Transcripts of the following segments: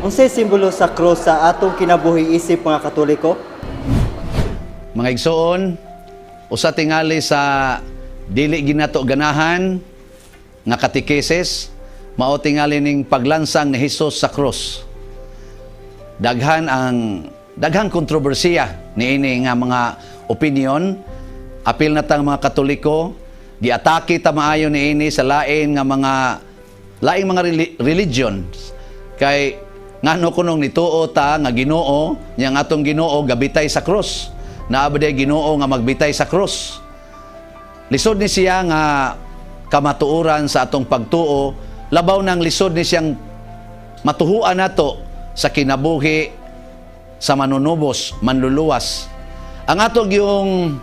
Unsay simbolo sa cross sa atong kinabuhi isip mga Katoliko? Mga igsoon, usa tingali sa dili ginato ganahan nga katikeses, mao tingali ning paglansang ni Hesus sa cross. Daghang kontrobersiya niini nga mga opinion, apil na tang mga Katoliko, giatake ta maayo niini sa laing mga religions kay ngano kunong nituo ta nga Ginoo nya nga atong Ginoo gabitay sa cross. Naabday Ginoo nga magbitay sa cross. Lisod ni siya nga kamatuoran sa atong pagtuo, labaw nang lisod ni siyang matuhuan nato sa kinabuhi sa manunubos, manluluwas. Ang atong yung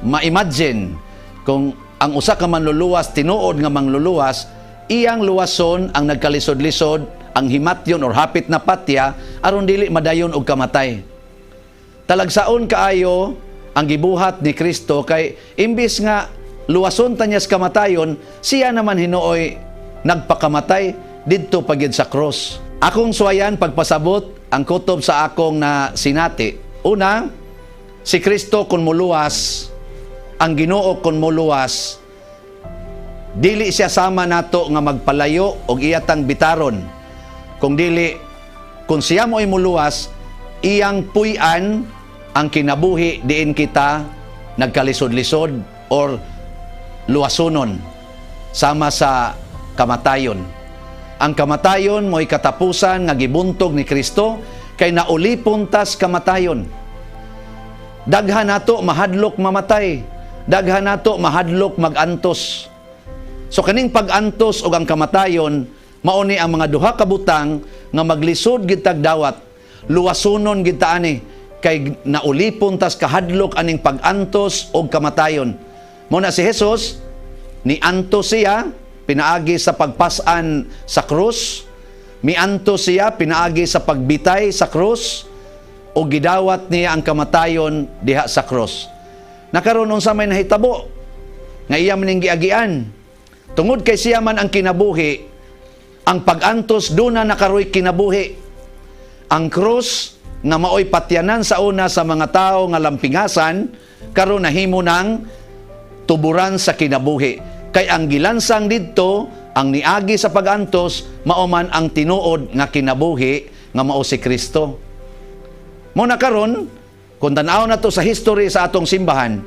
ma-imagine kung ang usa ka manluluwas tinuod nga mangluluwas, iyang luwason ang nagkalisod-lisod, ang himatyon or hapit na patya aron dili madayon og kamatay. Talagsaon kaayo ang gibuhat ni Kristo kay imbis nga luwason ta niya sa kamatayon, siya naman hinuoy nagpakamatay didto pagyud sa cross. Akong suwayan pagpasabot ang kutob sa akong na sinati. Una, si Kristo kun muluwas, ang Ginoo kun muluwas, dili siya sama nato nga magpalayo og iyatang bitaron. Kung siya mo'y muluwas, iyang puy-an ang kinabuhi diin kita nagkalisod-lisod or luwasonon sama sa kamatayon. Ang kamatayon mo'y katapusan nga gibuntog ni Kristo kay naulipon tas kamatayon. Daghan nato mahadlok mamatay, daghan nato mahadlok magantos. So kaning pag-antos og ang kamatayon mao ni ang mga duha ka butang nga maglisod gid tag dawat, luwasonon gid ta ani kay naulipon tas kahadlok aning pag-antos og kamatayon. Mao na si Hesus niantos siya pinaagi sa pagpas-an sa krus, miantos siya pinaagi sa pagbitay sa krus o gidawat niya ang kamatayon diha sa krus. Nakaron unsa may nahitabo nga iya maning giagian. Tungod kay siya man ang kinabuhi, ang pag-antos duna nakaroy kinabuhi. Ang krus nga maoy patyanan sa una sa mga tao nga lampingasan, karon nahimo ng tuburan sa kinabuhi. Kay ang gilansang didto, ang niagi sa pag-antos, mao man ang tinuod nga kinabuhi nga mao si Kristo. Mo na karon, kung tan-aw na to sa history sa atong simbahan,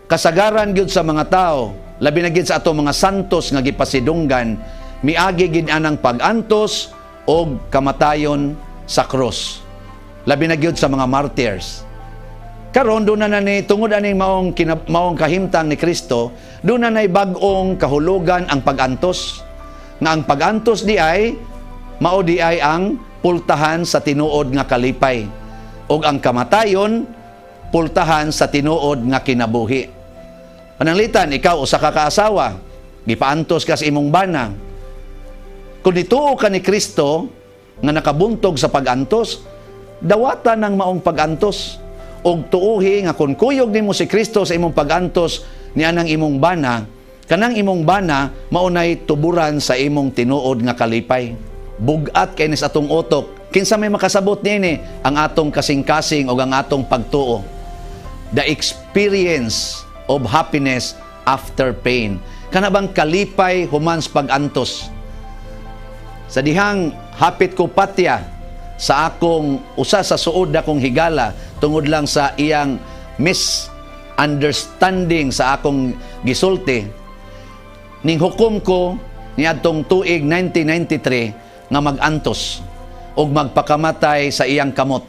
kasagaran gyud sa mga tao, labi na gyud sa atong mga santos nga gipasidunggan, miagi gid anang pag-antos o kamatayon sa cross. Labi na gyud sa mga martyrs. Karon doon na ni tungod aning maong kahimtang ni Kristo, doon na nay bag-ong kahulugan ang pag-antos. Nga ang pag-antos di ay mao di ay ang pultahan sa tinuod nga kalipay. O ang kamatayon pultahan sa tinuod nga kinabuhi. Pananglitan, ikaw usa ka kaasawa, gipaantos ka sa imong bana. Kung nituo ka ni Kristo nga nakabuntog sa pag-antos, dawatan ng maong pag-antos. Og tuuhi nga kung kuyog nimo si Kristo sa imong pag-antos niya ng imong bana, kanang imong bana maunay tuburan sa imong tinuod nga kalipay. Bugat kay ni sa atong utok. Kinsa may makasabot niini ang atong kasing-kasing o ang atong pagtuo. The experience of happiness after pain. Kana bang kalipay human sa pag-antos. Sa dihang hapit ko patya sa akong usa sa suod akong higala tungod lang sa iyang misunderstanding sa akong gisulti, ning hukom ko niadtong tuig 1993 nga mag-antos og magpakamatay sa iyang kamot.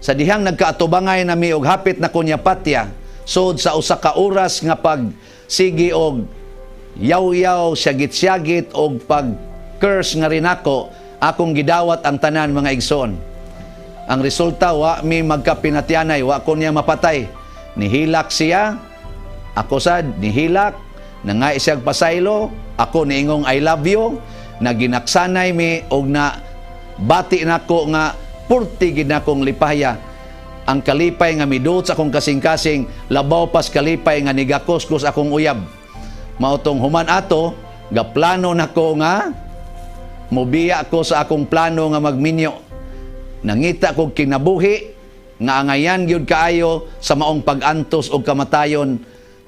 Sa dihang nagkaatubangay nami og hapit na kunya patya sud sa usa ka oras nga pagsigi og yaw-yaw syagit-syagit og pag-curse nga rin akong gidawat ang tanan mga igsoon. Ang resulta, wa mi magkapinatyanay, wa ko niya mapatay. Nihilak siya, ako sad, nihilak, nangay siyag pasaylo, ako niingong I love you, naginaksanay mi, og na bati na ko nga, purti gid na kong lipaya. Ang kalipay nga midot sa akong kasing-kasing, labaw pas kalipay nga nigakuskus akong uyab. Mautong human ato, gaplano na ko nga, mobiya ko sa akong plano nga magminyo. Nangita ko kinabuhi, nga angayan gyud kaayo sa maong pag-antos o kamatayon.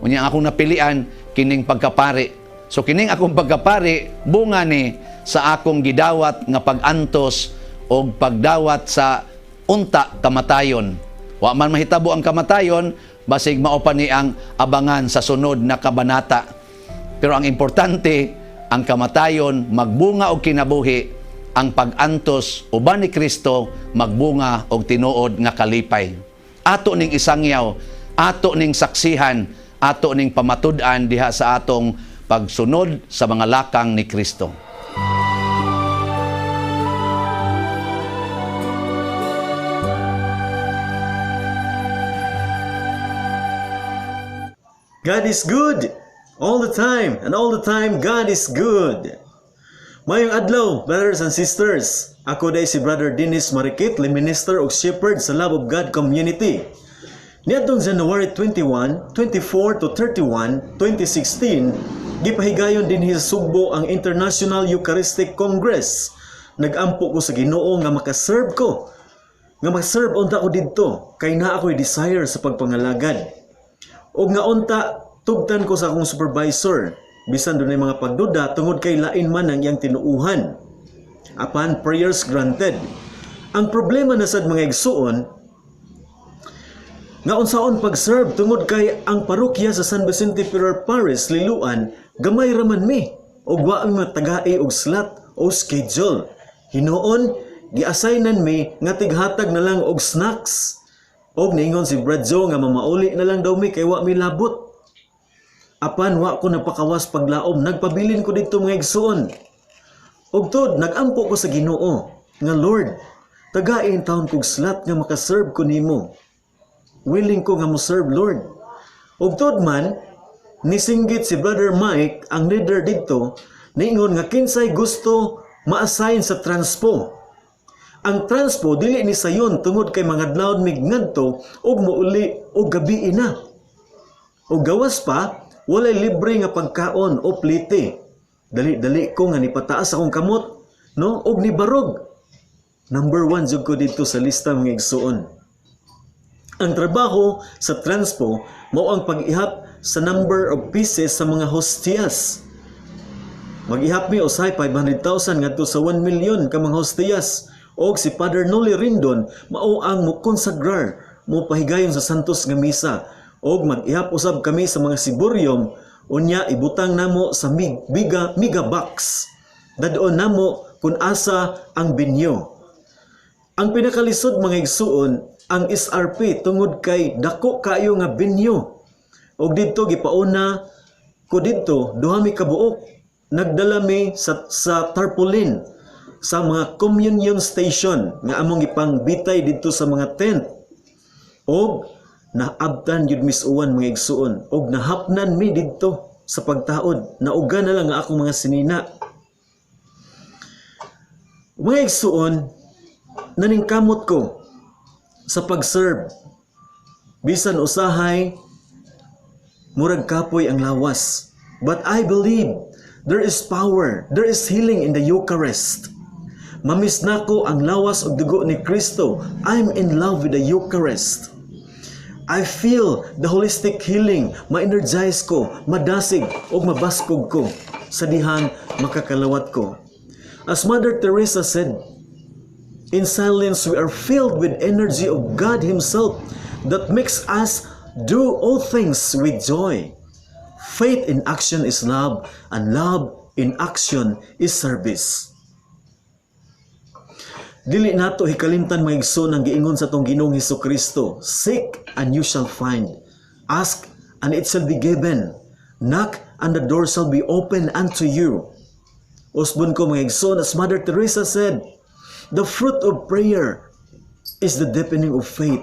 Unya akong napilian, kining pagkapari. So kining akong pagkapari, bunga ni sa akong gidawat nga pag-antos o pagdawat sa unta kamatayon. Wa man mahitabo ang kamatayon, basig mao pa ni ang abangan sa sunod na kabanata. Pero ang importante, ang kamatayon magbunga og kinabuhi, ang pag-antos uban ni Kristo magbunga og tinuod nga kalipay. Ato ning isangyaw, ato ning saksihan, ato ning pamatud-an diha sa atong pagsunod sa mga lakang ni Kristo. God is good all the time, and all the time God is good. Mayong adlaw, brothers and sisters. Ako day si Brother Dennis Marikit, Minister of Shepherd sa Love of God Community. Niadtong January 21, 24 to 31, 2016, gipahigayon din sa Sugbo ang International Eucharistic Congress. Nagampo ko sa Ginoo nga makaserve ko. Nga makaserve unta ko didto, kay na ako'y desire sa pagpangalagad. O nga unta, tugtan ko sa akong supervisor, bisan doon ay mga pagduda, tungod kay lain man ang iyang tinuuhan. Apan, prayers granted. Ang problema na sad mga igsuon, nga unsaon pag-serve tungod kay ang parokya sa San Vicente Ferrer Parish, Liloan, gamay raman mi, o wa ang matagai og slot o schedule. Hinoon, gi-assignan mi nga tighatag na lang og snacks. Og ningon si Bradjo nga mamauli na lang daw mi kay wa mi labot. Apan wa ko napakawas paglaom, nagpabilin ko dito mga igsoon. Og tod nagampo ko sa Ginoo nga Lord, tagain taon kog slot nga makaserve ko nimo. Willing ko nga mo serve Lord. Og tod man nisinggit si Brother Mike, ang leader dito, ningon nga kinsay gusto ma-assign sa transpo. Ang transpo dili ni sayon tungod kay mga adlaw mig ngadto ug mouli og gabi na. Og gawas pa, walay libre nga pagkaon o plite. Dali-dali ko nga nipataas akong kamot, no? Og ni barog. Number 1 jud ko dito sa lista mga igsuon. Ang trabaho sa transpo mao ang pag-ihap sa number of pieces sa mga hostias. Mag-ihap mi usay 500,000 ngadto sa 1 million ka mga hostias. Og si Father Noli Rindon mao ang mukonsagrar, mo pahigayon sa santos nga misa. Og mag-ihap usab kami sa mga siburyom, unya ibutang namo sa mega box. Dadon namo kun asa ang binyo. Ang pinakalisod mga igsuon, ang SRP tungod kay dako kayo nga binyo. Og didto gipauna ko didto duha mi kabuok. Nagdala mi sa tarpaulin sa mga communion station nga among ipangbitay dito sa mga tent. Og naabtan yun misuan mga igsuon. Og nahapnan mi dito sa pagtaod. Nauga na lang nga akong mga sinina. Mga igsuon, naningkamot ko sa pag-serve. Bisan usahay, murag kapoy ang lawas. But I believe there is power, there is healing in the Eucharist. Mamis nako ang lawas og dugo ni Kristo. I'm in love with the Eucharist. I feel the holistic healing, ma-energize ko, madasig og mabaskog ko sa dihang makakalawat ko. As Mother Teresa said, in silence we are filled with energy of God Himself that makes us do all things with joy. Faith in action is love, and love in action is service. Dili nato hikalimtan mga igsoon ang giingon sa tong Ginoong Hesukristo. Seek and you shall find. Ask and it shall be given. Knock and the door shall be open unto you. Usbon ko mga igsoon, as Mother Teresa said, the fruit of prayer is the deepening of faith.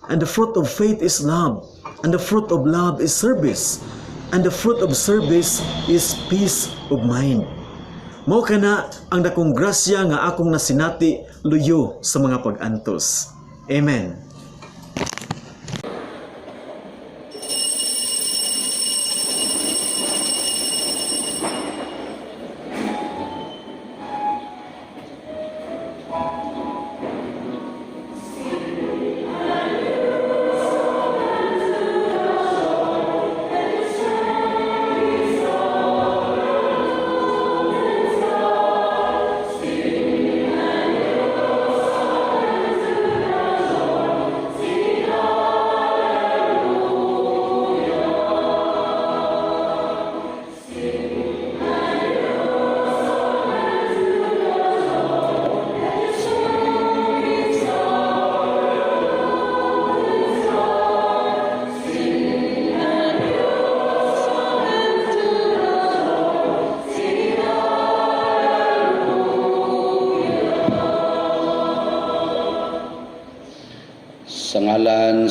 And the fruit of faith is love. And the fruit of love is service. And the fruit of service is peace of mind. Mao kana ang dakong grasya nga akong nasinati luyo sa mga pag-antos. Amen.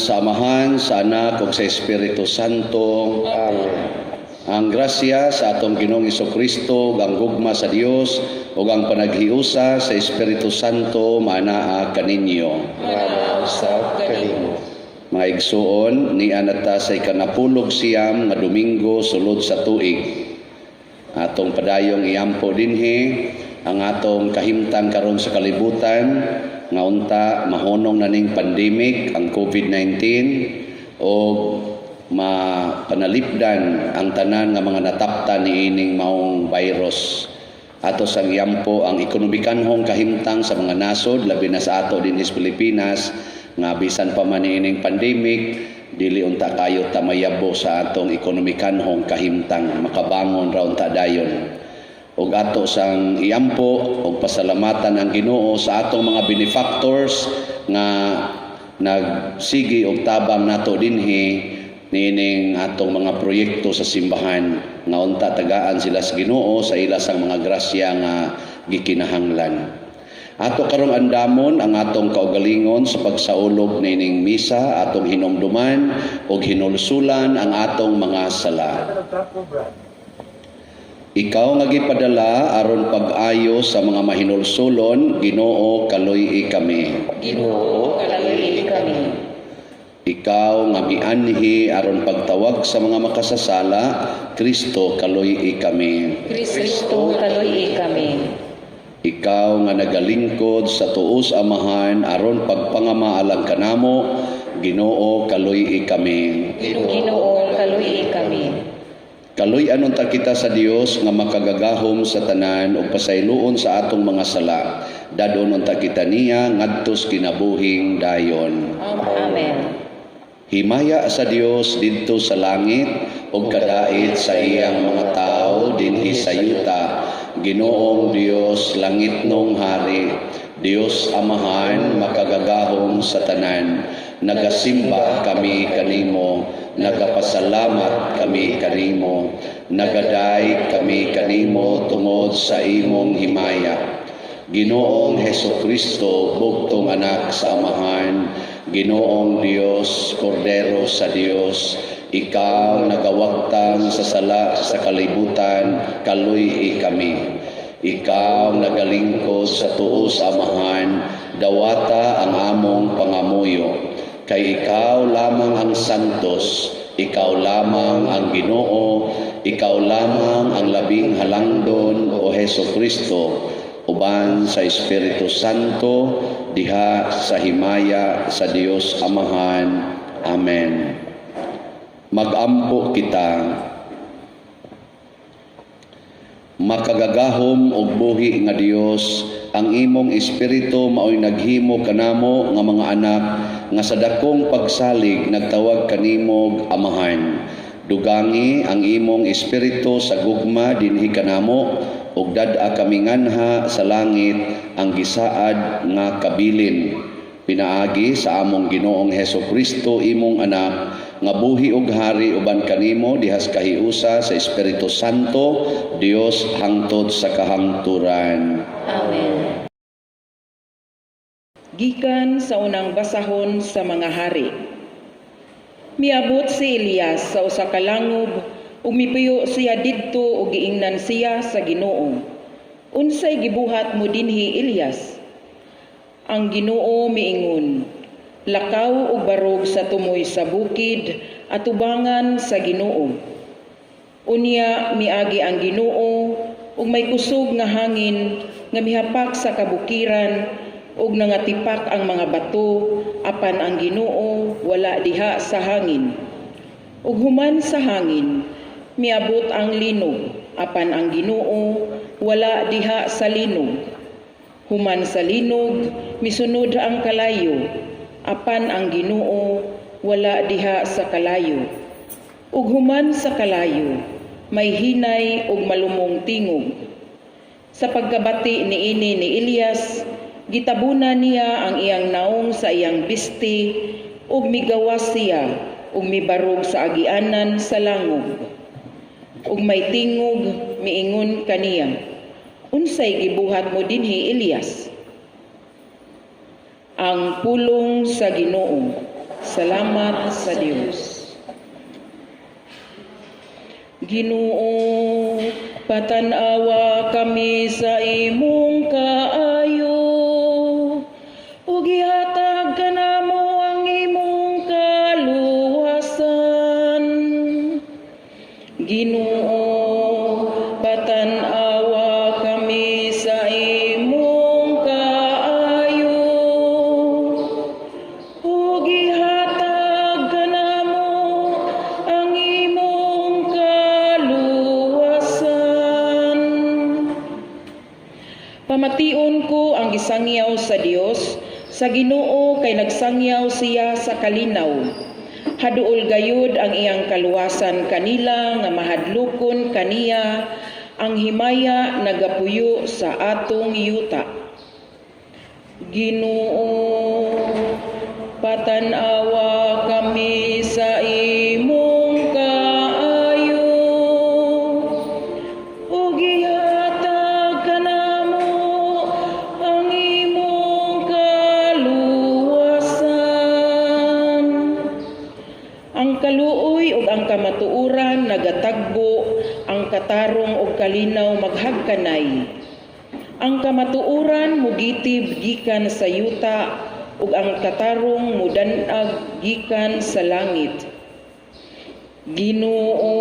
sa Amahan, sa Anak, ug sa Espiritu Santo. Amen. Ang grasya sa atong Ginoong Hesukristo, ang gugma sa Dios, ug ang panaghiusa sa Espiritu Santo maanaa kaninyo. Manaw sa kanimo. Mga igsuon, niya nata sa ikanapulog siyam nga Domingo sulod sa tuig. Atong padayong iyampo dinhi ang atong kahimtang karon sa kalibutan nga unta mahunong na ning pandemic ang COVID-19 o mapanalipdan ang tanan nga mga nataptan niining maong virus. Ato sang iyampo ang ekonomikanhong kahimtang sa mga nasod labi na sa ato dinhi sa Pilipinas nga bisan pa man niining pandemic dili unta kayo tamayabo sa atong ekonomikanhong kahimtang makabangon ra unta dayon. Ug ato sang iyampo ug pasalamatan ang Ginoo sa atong mga benefactors nga nagsigi og tabang nato dinhi nining atong mga proyekto sa simbahan nga unta tagaan sila sa Ginoo sa ila sang mga grasya nga gikinahanglan. Ato karong andamon ang atong kaugalingon sa pagsaulog nining misa, atong hinumduman ug hinulsulan ang atong mga sala. Ikaw nga gipadala aron pag-ayo sa mga mahinulsulon, Ginoo kaluy kami. Ginoo, kaluy kami. Ikaw nga gianhi aron pagtawag sa mga makasasala, Kristo kaluy kami. Kristo, kaluy kami. Ikaw nga nagalingkod sa tuos Amahan aron pagpangamaalang kanamo, Ginoo kaluy kami. Ginoo, kaluy kami. Kaluy anon ta kita sa Dios nga makagagahom sa tanan ug pasayloon sa atong mga sala. Dadonon ta kita niya ngadtos kinabuhing dayon. Amen. Himaya sa Dios didto sa langit ug kadait sa iyang mga tao dinhi sa yuta. Ginoong Dios langit nung hari, Dios Amahan makagagahom sa tanan. Nagasimba kami kanimo, nagapasalamat kami kanimo, nagaday kami kanimo tungod sa imong himaya. Ginoong Hesukristo, bugtong anak sa Amahan, Ginoong Dios, Kordero sa Dios, ikaw nagawagtang sa sala sa kalibutan, kaluy kami. Ikaw nagalingkod sa tuos Amahan, dawata ang among pangamuyo. Kay ikaw lamang ang santos, ikaw lamang ang Ginoo, ikaw lamang ang labing halangdon o Hesukristo, uban sa Espiritu Santo, diha sa himaya sa Dios Amahan. Amen. Magampo kita. Makagagahom og buhi nga Dios, ang imong espiritu maoy naghimo kanamo nga mga anak nga sa dakong pagsalig nagtawag kanimo Amahan. Dugangi ang imong espiritu sa gugma dinhi kanamo ug dad-a kami nganha sa langit ang gisaad nga kabilin. Pinaagi sa among Ginoong Hesukristo imong anak nga buhi ug hari uban kanimo dihas kahiusa sa Espiritu Santo, Dios hangtod sa kahangturan. Amen. Gikan sa unang basahon sa mga hari. Miabot si Elias sa usa ka langob ug mipuyo siya didto ug giingnan siya sa Ginoo. Unsay gibuhat mo dinhi, Elias? Ang Ginoo miingon, lakaw ug barog sa tumoy sa bukid at ubangan sa Ginoo. Unya miagi ang Ginoo ug may kusog nga hangin nga mihapak sa kabukiran ug nangatipak ang mga bato apan ang Ginoo wala diha sa hangin. Ug human sa hangin miabot ang linog apan ang Ginoo wala diha sa linog. Human sa linog misunod ang kalayo apan ang Ginoo wala diha sa kalayo. Ug human sa kalayo may hinay ug malumong tingog. Sa pagkabati niini ni Elias, gitabuna niya ang iyang naong sa iyang bisti ug migawas siya ug mibarog sa agianan sa langub. Ug may tingog miingon kaniya, unsay gibuhat mo dinhi, Elias? Ang pulong sa Ginoo. Salamat sa Dios. Ginoo, patanawa kami sa imong kaayo, ug ihatag kanamo ang imong kaluwasan. Ginoo, patanawa kami sa imong kaayo, ug ihatag kanamo ang imong kaluwasan. Pamation ko ang gisangyaw sa Dios, sa Ginoo kay nagsangyaw siya sa kalinaw. Haduol gayud ang iyang kaluwasan kanila nga mahadlokon kaniya ang himaya nagapuyo sa atong yuta. Ginoo, patanawa kami sa imong kaayo, ug ihatag kanamo ang imong kaluwasan. Ang kaluoy ug ang kamatuoran nagatagbo, ang katarong ug kalinaw maghagkanay. Ang kamatuoran mugitib gikan sa yuta, ug ang katarong mudan-ag gikan sa langit. Ginoo,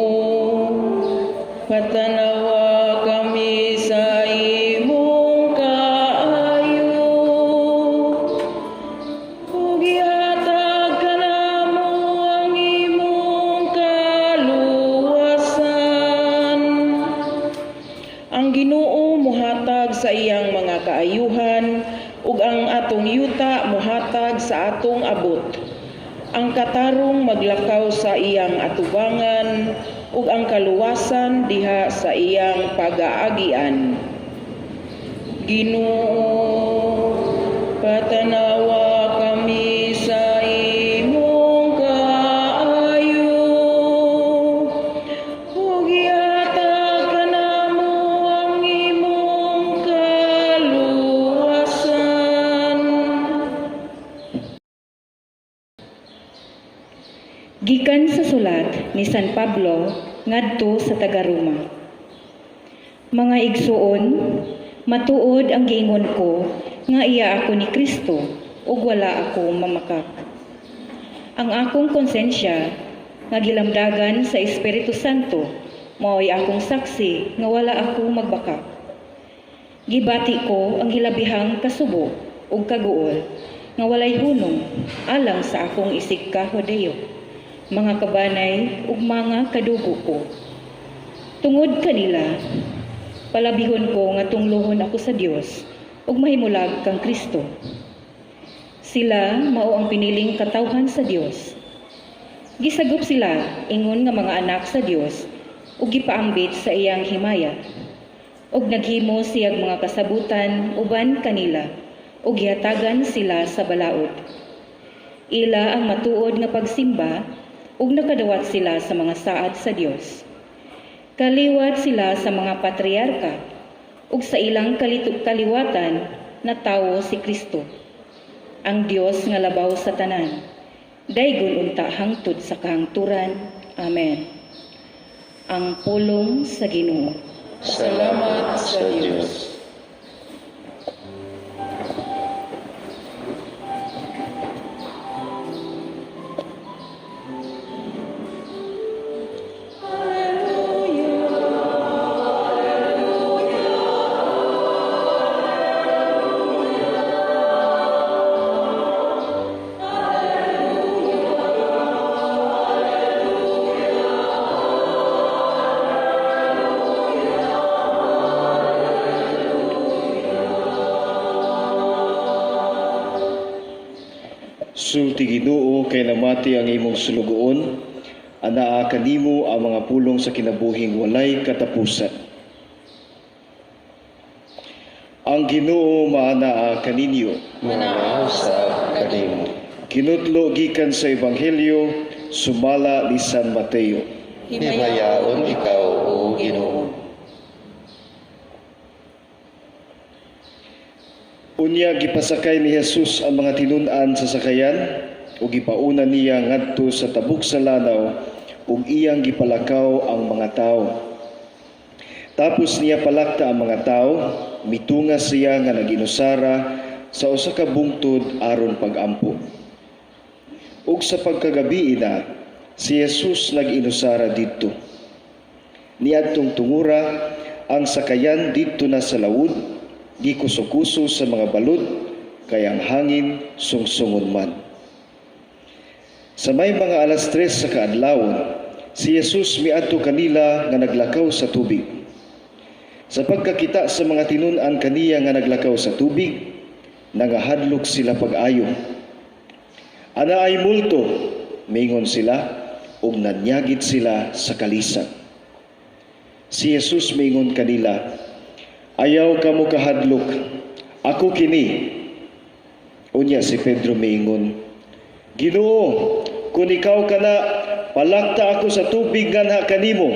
patanawa kami sa imong kaayo, ug ihatag kanamo ang imong kaluwasan. Ang Ginoo muhatag sa iyang mga kaayuhan, ug ang atong yuta muhatag sa atong abot. Ang katarong maglakaw sa iyang atubangan, ug ang kaluwasan diha sa iyang pag-aagian. Ginoo, patanawa kami sa imong kaayo, ug ihatag kanamo ang imong kaluwasan. Gikan sa sulat ni San Pablo ngadto sa taga-Roma. Mga igsuon, matuod ang giingon ko nga iya ako ni Kristo ug wala ako mamakak. Ang akong konsensya nga gilamdagan sa Espiritu Santo mao'y akong saksi nga wala ako magbakak. Gibati ko ang hilabihang kasubo ug kaguol nga walay hunong alang sa akong isig kahodeyo, mga kabanay ug mga kadugo ko. Tungod kanila, palabihon ko nga tunglohon ako sa Dios ug mahimulag kang Kristo. Sila mao ang piniling katawhan sa Dios. Gisagop sila ingon nga mga anak sa Dios ug gipaambit sa iyang himaya. Ug naghimo siyag mga kasabutan uban kanila ug gihatagan sila sa balaod. Ila ang matuod nga pagsimba ug nakadawat sila sa mga saad sa Dios. Kaliwat sila sa mga patriarka ug sa ilang kaliwatan na tawo si Kristo, ang Dios nga labaw sa tanan. Daygon unta hangtod sa kahangturan. Amen. Ang pulong sa Ginoo. Salamat sa Dios. Sulti Ginoo kay namati ang imong sulugoon, anaa kanimo ang mga pulong sa kinabuhing walay katapusan. Ang Ginoo maanaa kaninyo, Manaasa kanimo. kinutlo gikan sa Ebanghelyo sumala ni San Mateo. Himayaon ikaw, O Ginoo. Unya gipasakay ni Jesus ang mga tinun-an sa sakayan, ug gipauna niya ngadto sa tabok sa lanaw ug iyang gipalakaw ang mga tao. Tapos niya palakta ang mga tao, mitunga siya nga naginusara sa usa ka bungtod aron pagampo. Ug sa pagkagabi na, si Jesus nag-inusara didto. Niadtong tungura ang sakayan didto na sa lawod, gikuso-kuso sa mga balod, kay ang hangin sungsungon man. Sa may mga alas 3 sa kaadlawon, si Jesus miadto kanila nga naglakaw sa tubig. Sa pagkakita sa mga tinun-an kaniya nga naglakaw sa tubig, nangahadlok sila pag-ayo. Ana ay multo, mingon sila, ug nanyagit sila sa kalisan. Si Jesus mingon kanila, ayaw kamo kahadlok, ako kini. Unya si Pedro mingon, Ginoo, kung ikaw kana, palakta ako sa tubig nga na kanimo.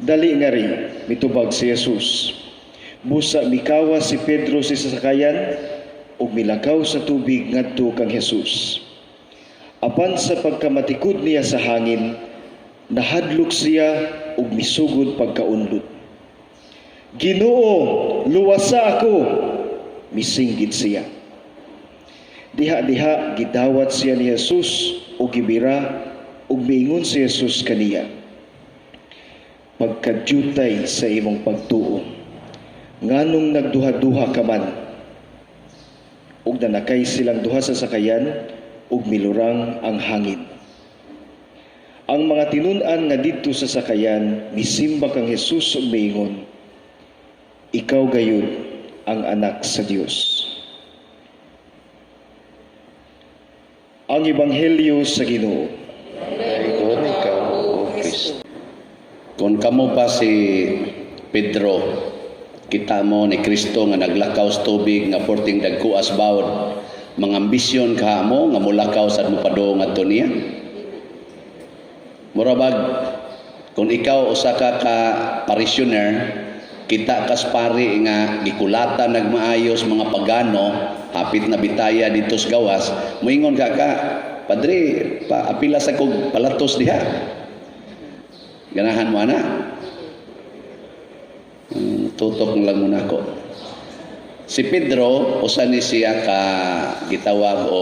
Dali nga rin, mitubag si Jesus. Busa mikawa si Pedro sa sasakayan ug milakaw sa tubig ngadto kang Jesus. Apan sa pagkamatikod niya sa hangin, nahadlok siya ug misugod pagkaunlot. Ginoo, luwasa ako, misinggit siya. Diha-diha gidawat siya ni Jesus ug gibira ug miingon si Jesus kaniya, pagkadyutay sa imong pagtuo, nganong nagduha-duha ka man. Ug nanakay silang duha sa sakayan ug milurang ang hangin. Ang mga tinun-an nga didto sa sakayan misimba kang Jesus ug miingon, ikaw gayud ang anak sa Dios. Ang Ebanghelyo sa Ginoo. Dayon ikaw, O Kristo. Kung kamo pa si Pedro, kita mo ni Kristo nga naglakaw sa tubig nga porting dagkuas bawod, mga ambisyon ka mo nga mulakaw sa mupado nga to niya. Murabag, kung ikaw usa ka parishioner, kita kas pari nga gikulatan nagmaayos mga pagano, hapit na bitaya dito sa gawas, moingon ka, Padre, apila sa kog palatos diha. Ganahan mo ana? Tutok lang muna ko. Si Pedro, usa ni siya ka gitawag o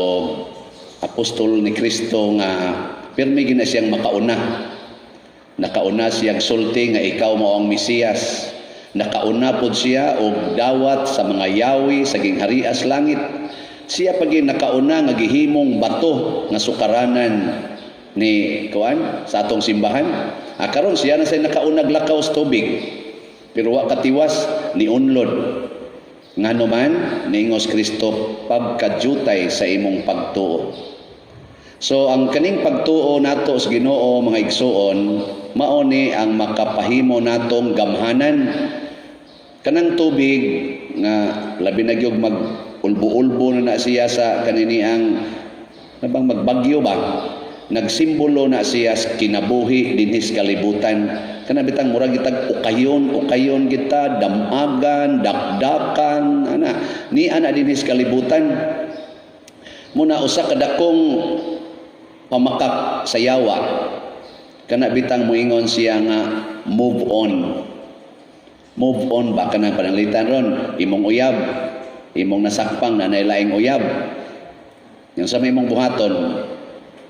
apostol ni Kristo nga pirmi gina siyang makauna. Nakauna siyang sulti nga ikaw mao ang Mesiyas. Nakauna pod siya og dawat sa mga yawi sa gingharias langit. Siya pagi nakauna nga gihimong bato nga sukaranan ni kuan sa atong simbahan. Karon siya na say nakauna lakaw sa tubig. Pero wa katiwas ni unlod. Ngano man niingos Kristo pagkadyutay sa imong pagtuo. So ang kaning pagtuo nato sa Ginoo mga igsoon, mao ni ang makapahimo natong gamhanan. Kanang tubig nga labi na gyud mag-ulbo-ulbo na siya sa kanini ang nabang magbagyo ba, nagsimbolo na siya sa kinabuhi dinhis kalibutan. Kana bitang murag gitag ukayon kita, damagan, dakdakan, ni ana dinhis kalibutan. Muna usa ka dakong pamakak sa yawa, kana bitang moingon siya nga move on. Move on ba kanang pananglitan ron, imong uyab, imong nasakpang na nailaing uyab. Yung sa imong buhaton,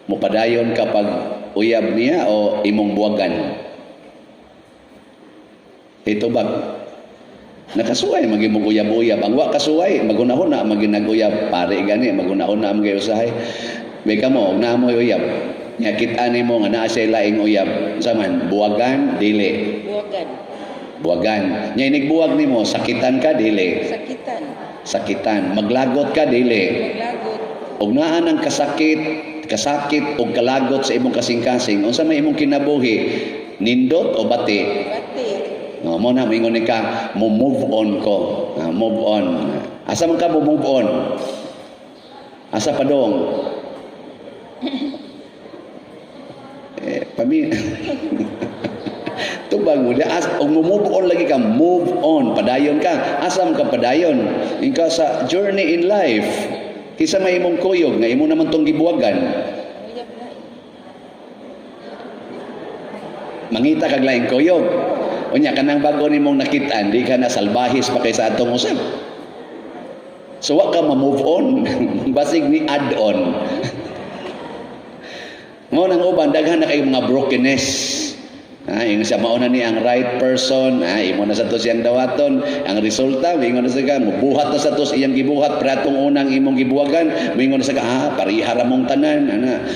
mupadayon kapag uyab niya o imong buwagan. Ito ba? Nakasuway magimong uyab-uyab. Ang wa kasuway, magunahon na maginag-uyab. Pare gani, magunahon na magay usahay. Beka mo, na mo uyab. Nyakit-an mo nga naa siya laing uyab. Saman, buwagan, dili. Buwagan. Nya inigbuwag nimo, sakitan ka, dili. Sakitan. Maglagot ka, dili. Og naa nang kasakit o kalagot sa imong kasing-kasing, unsa may imong kinabuhi, nindot o bati? No, mo na mingon ka, move on ko. Move on. Asa man ka move on? Asa pa dong? Tubag mo, move on lagi ka, move on, padayon ka. Asam ka padayon? Ikaw sa journey in life, Kisa may imong kuyog, nga imo naman tong gibuwagan. Mangita kag laing kuyog. Unya, kanang bago nimong nakitaan, di ka na salbahis pa kay sa atong usab. So, wa ka ma-move on. Basig ni add-on. Mo nang uban, daghan na kayong mga brokenness. Yung siya mauna ni ang right person, imo na sa to siyang dawaton, ang resulta, mingon na sa ka, mubuhat na sa to iyang gibuhat, pratong unang imong gibuwagan, mingon na sa ka, parihara mong tanan,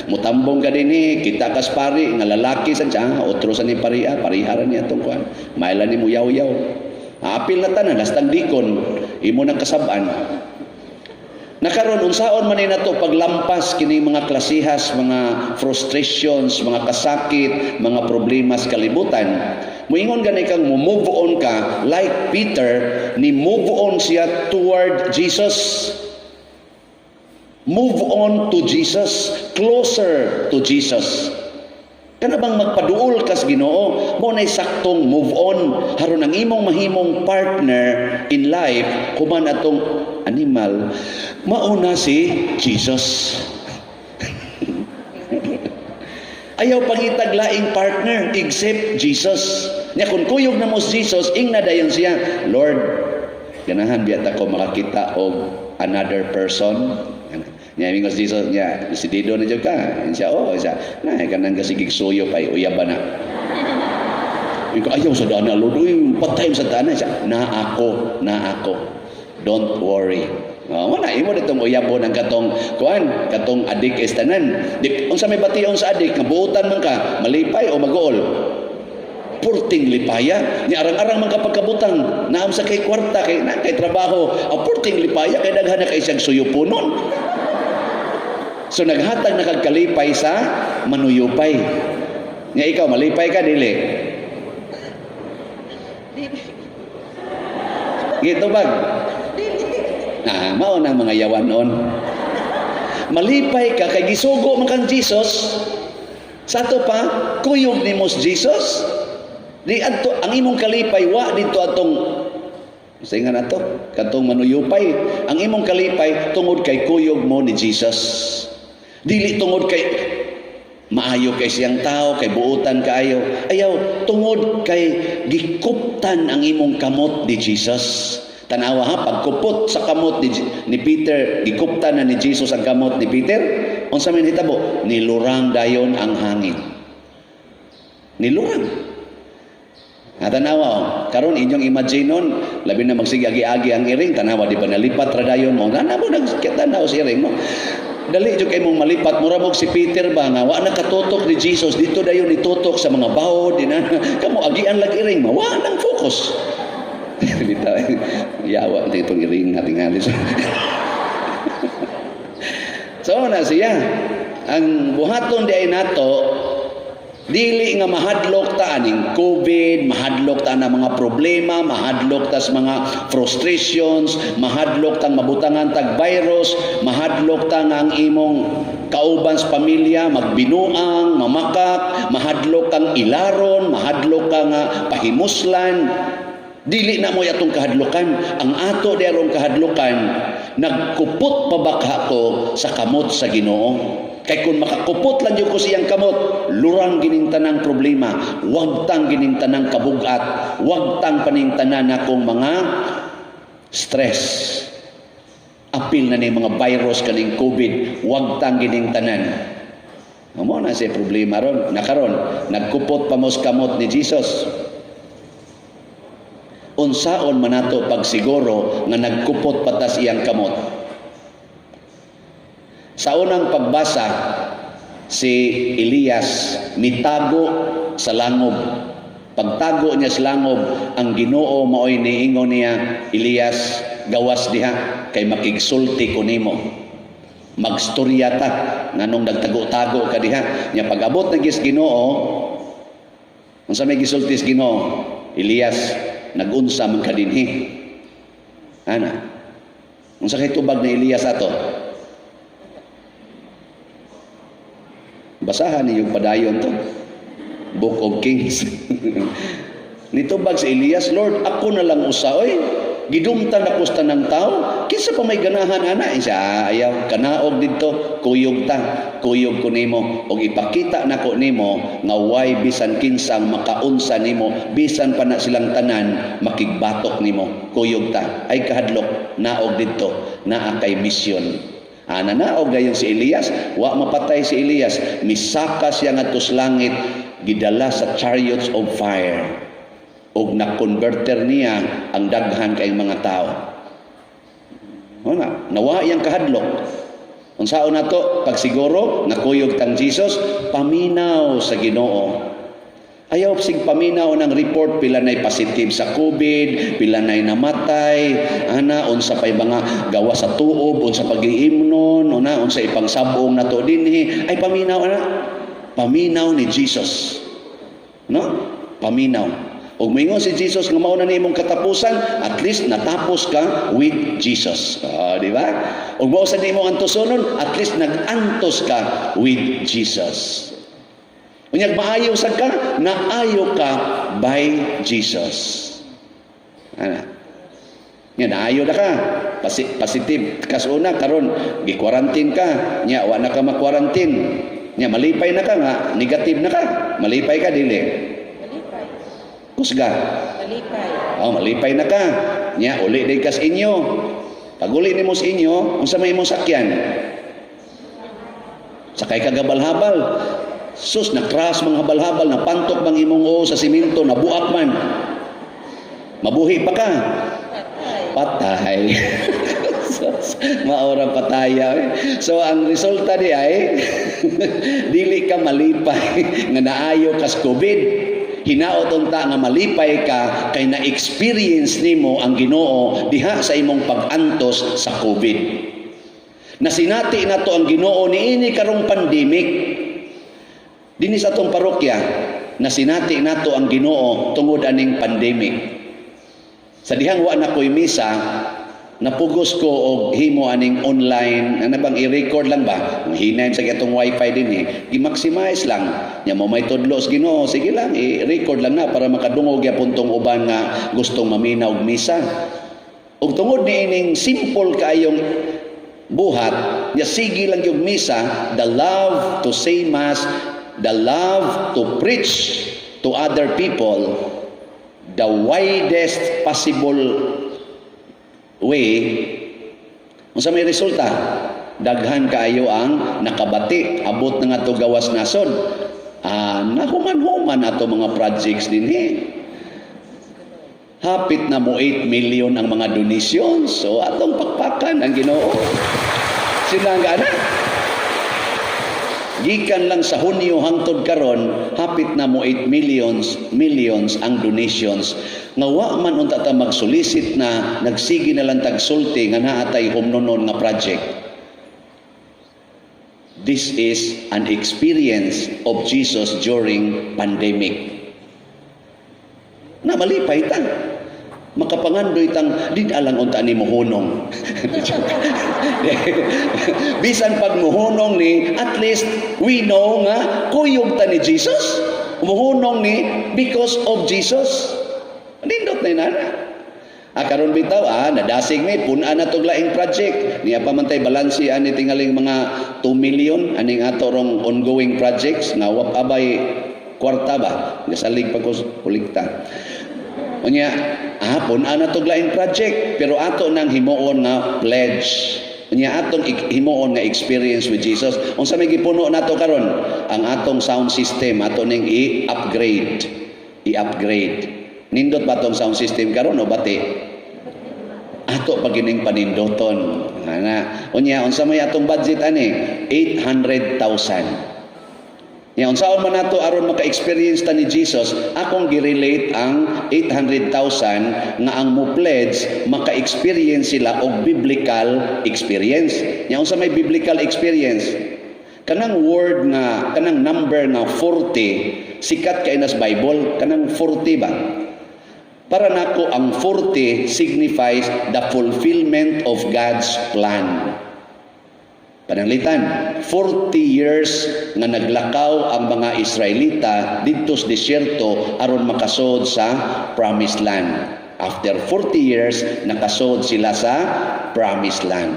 mutambong ka din kita kas pari, nga lalaki sa siya, otro sa ni parihara niya itong kuhan, mailan ni mo yaw-yaw. Apil na tanan, lastang dikon, imo nang kasaban. Nakaroon, unsaon man na to paglampas kini mga klasihas, mga frustrations, mga kasakit, mga problema sa kalibutan. Muingon ganay kang move on ka, like Peter, ni move on siya toward Jesus. Move on to Jesus, closer to Jesus. Kana bang magpaduol kas Ginoo, mo nay saktong move on haron ang imong mahimong partner in life kuman atong animal mauna si Jesus. Ayaw pangitag laing partner except Jesus. Nya kun kuyog na mo si Jesus, ing nadayon siya, Lord, ganahan biya ta ko makakita og another person. Nya mingos Jesus nya si Dido na jud ka. Siya siya na kanang kasigig suyo pay uyaban na. Ikaw ayaw sa dana Lord, patay sa dana siya. Na ako. Don't worry. Wala imo ditong uyabon ang katong katong adik is tanan. Unsa may bation sa adik, nabuutan man ka, malipay o mag-uol. Purting lipaya, ni arang-arang man kapag kabutang, naam sa kay kwarta, kay trabaho, purting lipaya, kay daghan na kay siyang suyupunon. So naghatag na kagkalipay sa manuyupay. Nga ikaw, malipay ka, dili? Gito bag? Mao na mga yawanon. Malipay ka, kay gisugo man kang Jesus. Sa ato pa, kuyog ni mos Jesus. Di adto ang imong kalipay wa dito atong singa nato katong manuyupay. Ang imong kalipay tungod kay kuyog mo ni Jesus. Dili tungod kay maayo kay siyang tao, kay buutan kaayo. Ayaw tungod kay gikuptan ang imong kamot ni Jesus. Tanawa ha, pagkupot sa kamot ni Peter, gikuptan na ni Jesus ang kamot ni Peter. Unsa man hitabo? Nilurang dayon ang hangin. Nilurang. Tanawa, karon inyong imaginon, labi na magsigi-agi-agi ang iring, tanawa di ba nalipat ra dayon mo? Namo nagkitanaw si iring mo. Dali jud kay mong malipat mura mo si Peter ba nga wa nakatutok ni Jesus dito dayon itutok sa mga bawod dinan. Kamo agian lagi iring mo, wa nang focus. Dito yawa dito iring natingali. So na siya ang buhaton di ay nato dili nga mahadlok ta aning COVID, mahadlok ta na mga problema, mahadlok ta sa mga frustrations, mahadlok ta mabutangan tag virus, mahadlok ta nga ang imong kauban sa pamilya magbinuang, mamakak, mahadlok kang ilaron, mahadlok ka nga pahimuslan. Dili na mo atong kahadlukan. Ang ato derong kahadlukan, nagkupot pa baka ko sa kamot sa Ginoo. Kay kung makakupot lang yung ko siyang kamot, lurang ginintanang problema, wag tang ginintanang kabugat, wag tang panintanan akong mga stress. Apil na ni mga virus kaning COVID, wag tang ginintanan. Amo na siya problema ron. Nakaron, nagkupot pa mo sa kamot ni Jesus. Unsaon man nato pagsiguro nga nagkupot patas iyang kamot. Sa unang pagbasa, si Elias mitago sa langob. Pagtago niya sa langob, ang Ginoo maoy niingon niya, Elias, gawas diha kay makigsulti ko nimo. Magstorya ta nganong nagtago-tago ka diha. Nya pag-abot na gis Ginoo, unsa may gisulti sa Ginoo? Elias, nagunsa man ka dinhi. Ana? Unsa kay tubag ni Elias ato? Basahan niyo padayon to. Book of Kings. Nitubag si Elias, Lord, ako na lang usa oy. Gidumtan ako sa tanang tao, kinsa pa may ganahan ana isa ayaw kanaog didto kuyog ta, kuyog ko nimo og ipakita nako nimo nga way bisan kinsang makaunsa nimo, bisan pa na silang tanan makigbatok nimo, kuyog ta. Ay kahadlok naog didto naa kay misyon. Nanaog dayon si Elias, wa mapatay si Elias, misaka siya ngadto sa langit, gidala sa chariots of fire. Og na-converter niya ang daghan kay mga tao. Wala, nawa yang kahadlok. Unsaon nato pag siguro nakuyog tang Jesus, paminaw sa Ginoo. Ayaw sig paminaw ng report pila nay positive sa COVID, pila nay namatay, unsa pay mga gawa sa tuob, unsa pag-iimnon, unsa ipang sabong nato dinhi, ay paminaw ana. Paminaw ni Jesus. No? Paminaw. Ug moingon si Jesus nga mao na nimong katapusan, at least natapos ka with Jesus. Di ba? Ug mao sa nimo antusonon, at least nag-antos ka with Jesus. Unyag maayo sad ka, naayo ka by Jesus. Ana. Nya naayo na ka, positive kasuna karon gi-quarantine ka, nya wa na ka ma-quarantine. Nya malipay na ka nga, negative na ka. Malipay ka dili. Malipay. Kusga. Malipay. Malipay na ka. Nya uli day kas inyo. Pag uli nimo sa inyo, unsa may imong sakyan? Sakay ka gabal-habal. Sus, na-crash mga habal-habal, napantok bang imong o sa simento, nabuak man. Mabuhi pa ka. Patay. Sus, maorang pataya. So, ang resulta di ay, dili ka malipay nga naayo kas COVID. Hinaot unta nga malipay ka kay na-experience nimo ang Ginoo diha sa imong pag-antos sa COVID. Nasinati na to ang Ginoo niini karong pandemic. Dinhi sa atong parokya, nasinati nato ang Ginoo tungod aning pandemic. Sa dihang wa na ko'y misa, napugos ko og himo aning online, ano bang i-record lang ba? Hinayon sa itong wifi din i-maximize lang. Nya mo may tudlos Ginoo, sige lang, i-record lang na para makadungog yapon tong uban nga gustong mamina og misa. Ug tungod ni ining simple kaayong buhat, nya sige lang yung misa, the love to say mass, the love to preach to other people the widest possible way. Unsa may resulta? Daghan kaayo ang nakabati, abot na nga to gawas nasod. Nahuman-human ato mga projects dinhi. Hapit na mo 8 million ang mga donations. So atong pakpakan ang Ginoo. Sila nga na. Gikan lang sa Hunyo hangtod karon, hapit na mo 8 millions ang donations. Nga wa man unta ta magsolicit na nagsigi na lang tagsulti nga naatay humnonon nga project. This is an experience of Jesus during pandemic. Na malipay ta. Makapangandoy tang di alang unta ni mohunong. Bisan pag mohunong ni, at least we know nga kuyog ta ni Jesus. Mohunong ni because of Jesus. Nindot na inana. Karon bitaw nadasig mi pun-an na tog laing project. Niya pa man tay balansi ani tingaling mga 2 million aning ato rong ongoing projects nga wa abay kwarta ba. Nasalig pag kulikta. Unya, pun-an na tog laing project, pero ato nang himuon nga pledge. Unya atong himuon nga experience with Jesus. Unsa may gipuno nato karon? Ang atong sound system ato ning i-upgrade. Nindot ba tong sound system karon o bati? Ato pagining panindoton. Unya unsa may atong budget ani? 800,000. Yan, unsaon man nato aron maka-experience ta ni Jesus, akong gi-relate ang 800,000 nga ang mo pledge maka-experience sila og biblical experience. Yan, unsa may biblical experience? Kanang word nga, kanang number nga 40, sikat kay nas Bible, kanang 40 ba? Para nako ang 40 signifies the fulfillment of God's plan. Pananglitan, 40 years nga naglakaw ang mga Israelita dito sa disyerto aron makasod sa promised land. After 40 years, nakasod sila sa Promised Land.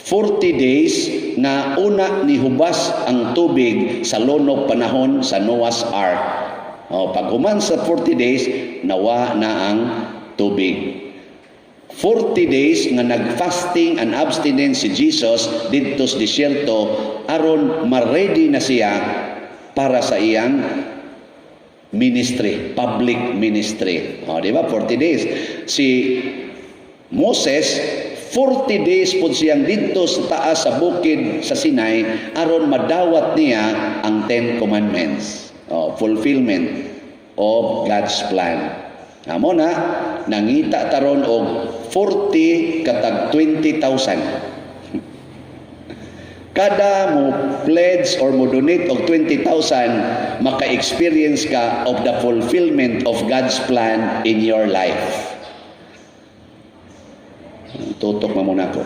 40 days na una nihubas ang tubig sa lunok panahon sa Noah's Ark. Pag human sa 40 days, nawa na ang tubig. 40 days nga nag-fasting and abstinence si Jesus dito sa disyerto aron ma-ready na siya para sa iyang ministry, public ministry. Di ba? 40 days. Si Moses, 40 days po siyang dito sa taas sa bukid sa Sinai aron madawat niya ang 10 Commandments. Fulfillment of God's plan. Amo na, nangita taron og 40 katag 20,000. Kada mo pledge or mo donate og 20,000, maka-experience ka of the fulfillment of God's plan in your life. Tutok mo muna ko.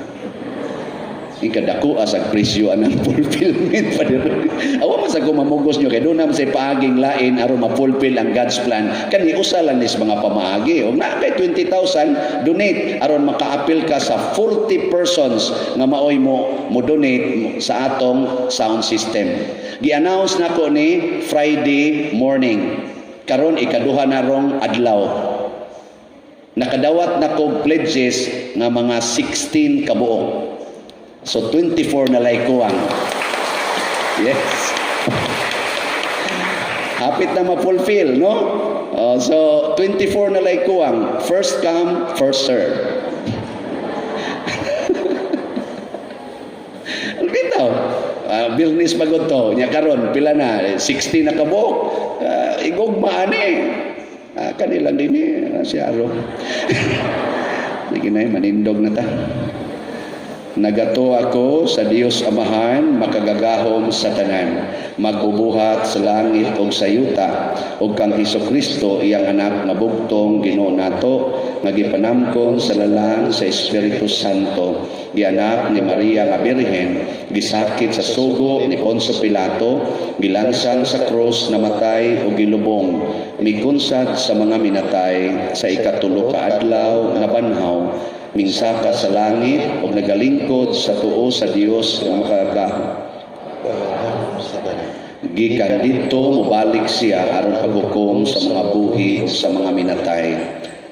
Ikadako asag presyo anang fulfillment pa din. Awa man sa mamugos nyo kay doon naman sa paaging lain aron ma-fulfill ang God's plan. Kani usa lang nis mga pamaagi. Og na kay 20,000 donate aron maka-appeal ka sa 40 persons nga maoy mo donate sa atong sound system. Gi-announce nako ni Friday morning. Karon ikaduha na rong adlaw. Nakadawat na kog pledges nga mga 16 kabuok. So 24 na laykuang. Yes. Hapit na ma-fulfill, no? So 24 na laykuang. First come, first serve. Bitaw. Birnis magod to. Nya karon pila na? 60 na kabuok. Igugmaan eh. Kanila din eh. Si Aro. Sige na manindog na ta. Nagato ako sa Dios Amahan, makagagahom sa tanan, magubuhat sa langit o sa yuta, o kang Hesukristo, iyang anak nga bugtong Ginoo nato, nga gipanamkon sa lalang sa Espiritu Santo, gianak ni Maria nga Birhen, gisakit sa sugo ni Poncio Pilato, gilansang sa krus, namatay o gilubong, migunsad sa mga minatay, sa ikatulo ka adlaw nga banhaw, minsaka sa langit o nagalingkod sa tuo sa Dios nga makagahom. Gikan dito mubalik siya aron paghukom sa mga buhi sa mga minatay.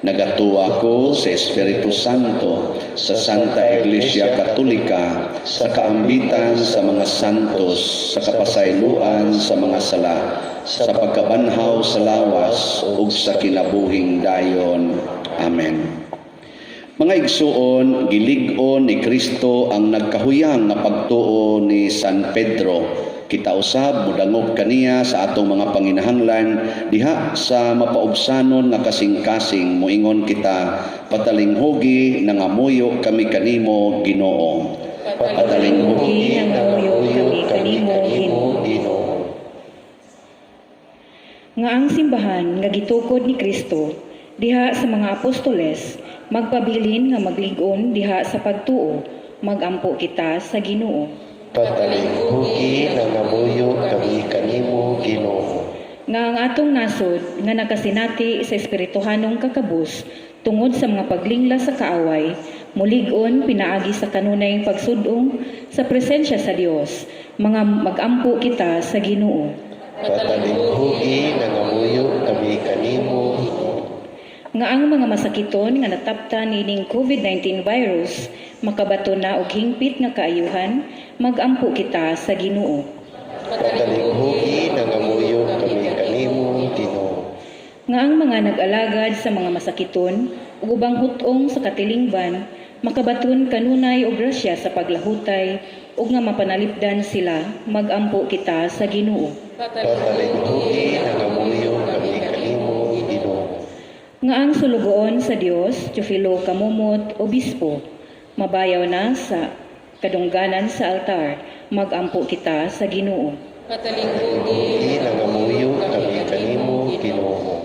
Nagatuwa ko sa Espiritu Santo, sa Santa Iglesia Katolika, sa kaambitan sa mga santos, sa kapasayloan sa mga sala, sa pagkabanhaw sa lawas ug sa kinabuhing dayon. Amen. Mga igsuon, gilig-on ni Kristo ang nagkahuyang nga pagtuo ni San Pedro. Kita usab mudangog kaniya sa atong mga panginahanglan diha sa mapaubsanon nga kasing-kasing moingon kita patalinghugi nangamuyo kami kanimo Ginoo. Patalinghugi nangamuyo kami kanimo Ginoo. Nga ang simbahan nga gitukod ni Kristo diha sa mga apostoles magpabilin nga maglig-on diha sa pagtuo, magampo kita sa Ginoo. Patalinghugi nangamuyo kami kanimo Ginoo. Nga ang atong nasod nga nakasinati sa espirituhanong kakabus tungod sa mga paglingla sa kaaway, mulig-on pinaagi sa kanunay pagsudong sa presensya sa Dios, mga magampo kita sa Ginoo. Patalinghugi nangamuyo kami kanimo Nga ang mga masakiton nga nataptan nining COVID-19 virus makabato na og hingpit nga kaayuhan, magampo kita sa Ginoo. Patalinghugi nangamuyo kami kanimo Ginoo. Nga ang mga nag-alagad sa mga masakiton ug ubang hutong sa katilingban makabaton kanunay og grasya sa paglahutay ug nga mapanalipdan sila, magampo kita sa Ginoo. Patalinghugi nangamuyo kami kanimo Ginoo. Nga ang sulugoon sa Dios, Teofilo Kamumot, Obispo, mabayaw na sa kadungganan sa altar, magampo kita sa Ginoo. Patalinghugi nangamuyo kami kanimo Ginoo.